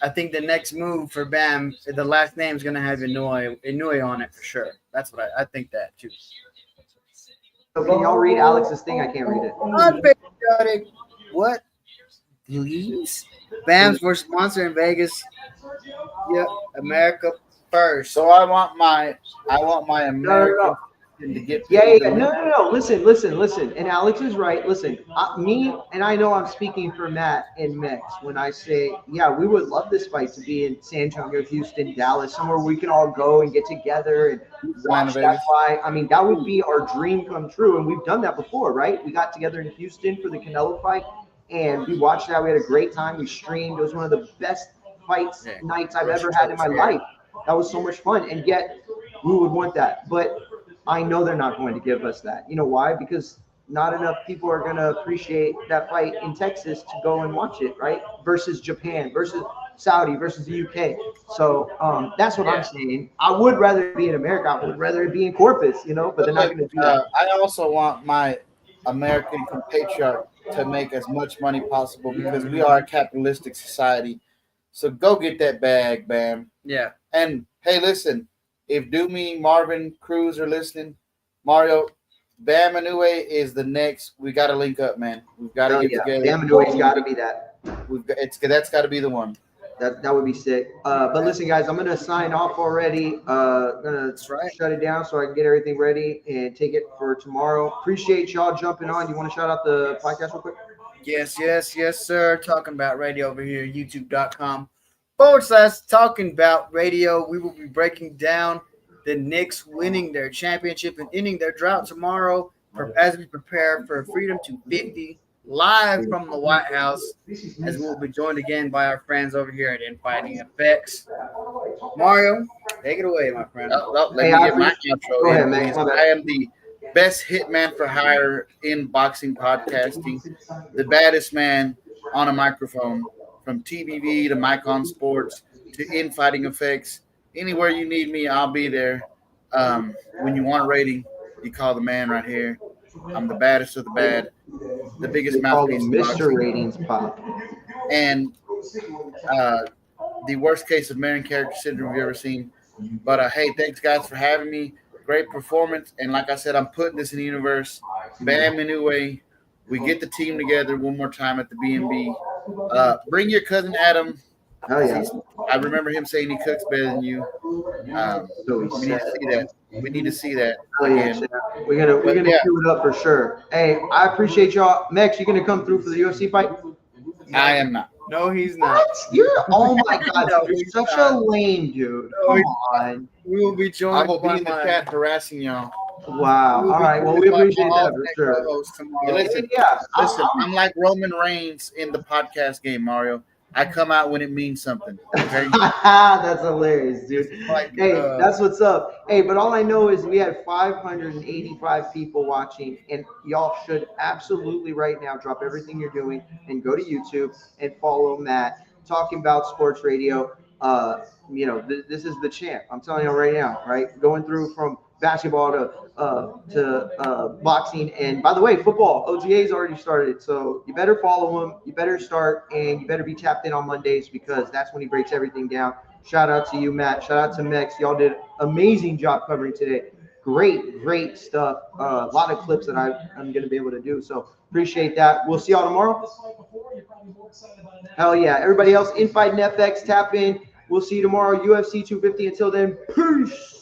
I think the next move for Bam, the last name is going to have Inoue on it for sure. That's what I think that too. So can y'all read Alex's thing? I can't read it. Unpatriotic. What? Please? Bam's versus Monster in Vegas. Yep, America first. So I want my American to get. Yeah. No. Listen. And Alex is right. Listen, me and I know I'm speaking for Matt and Mix when I say, yeah, we would love this fight to be in San Antonio, Houston, Dallas, somewhere we can all go and get together and watch that fight. I mean, that would be our dream come true, and we've done that before, right? We got together in Houston for the Canelo fight, and we watched that. We had a great time. We streamed. It was one of the best nights I've ever had in my life. That was so much fun, and yet we would want that, but I know they're not going to give us that. You know why? Because not enough people are going to appreciate that fight in Texas to go and watch it, right? Versus Japan, versus Saudi, versus the UK. So that's what I'm saying. I would rather be in America. I would rather it be in Corpus, but they're not going to do that. I also want my American compatriot to make as much money possible because we are a capitalistic society. So go get that bag, Bam. Yeah. And hey, listen, if Doomy, Marvin, Cruz are listening, Mario, Bam Inoue is the next. We got to link up, man. We've got to get together. Bam Inoue's got to be that. That's got to be the one. That would be sick. But listen, guys, I'm gonna sign off already. Gonna shut it down so I can get everything ready and take it for tomorrow. Appreciate y'all jumping on. You want to shout out the podcast real quick? Yes, sir. Talking About Radio over here, youtube.com/Talking About Radio. We will be breaking down the Knicks winning their championship and ending their drought tomorrow as we prepare for Freedom 250 live from the White House, as we will be joined again by our friends over here at Infighting FX. Mario, take it away, my friend. Let me get my intro. Go ahead, man. I am the best hitman for hire in boxing podcasting, the baddest man on a microphone, from TBV to Micon Sports to Infighting Effects. Anywhere you need me, I'll be there. When you want a rating, you call the man right here. I'm the baddest of the bad, the biggest They call mouthpiece him in Mr. boxing, Ratings Pop. and the worst case of Marion character syndrome you've ever seen. But hey, thanks guys for having me. Great performance, and like I said, I'm putting this in the universe. Bam Inoue. We get the team together one more time at the B&B. Bring your cousin Adam. Oh yeah. I remember him saying he cooks better than you. So he We need to said. see that. We need to see that Oh yeah, again. Chad. We're gonna But yeah. cue it up for sure. Hey, I appreciate y'all. Mex, you gonna come through for the UFC fight? I am not. No, he's not. What? You're oh my god, No, you're he's such not. a lame dude. No, Come he's on. We will be I joined will be by in the my. chat harassing y'all. Wow. will All be right. Well, joined we by appreciate my that for alternate sure. co-host tomorrow. Listen, Yeah. listen. I'm like Roman Reigns in the podcast game, Mario. I come out when it means something. Okay. That's hilarious, dude. Like, Hey, that's what's up. Hey, but all I know is we had 585 people watching, and y'all should absolutely right now drop everything you're doing and go to YouTube and follow Matt talking about sports radio. This is the champ. I'm telling you right now, right? Going through from basketball to boxing, and by the way, football OTA's already started, so you better follow him. You better start, and you better be tapped in on Mondays because that's when he breaks everything down. Shout out to you, Matt. Shout out to Mex. Y'all did amazing job covering today. Great stuff. A lot of clips that I'm going to be able to do. So appreciate that. We'll see y'all tomorrow. Hell yeah. Everybody else, Infight and FX, tap in. We'll see you tomorrow. UFC 250. Until then, peace.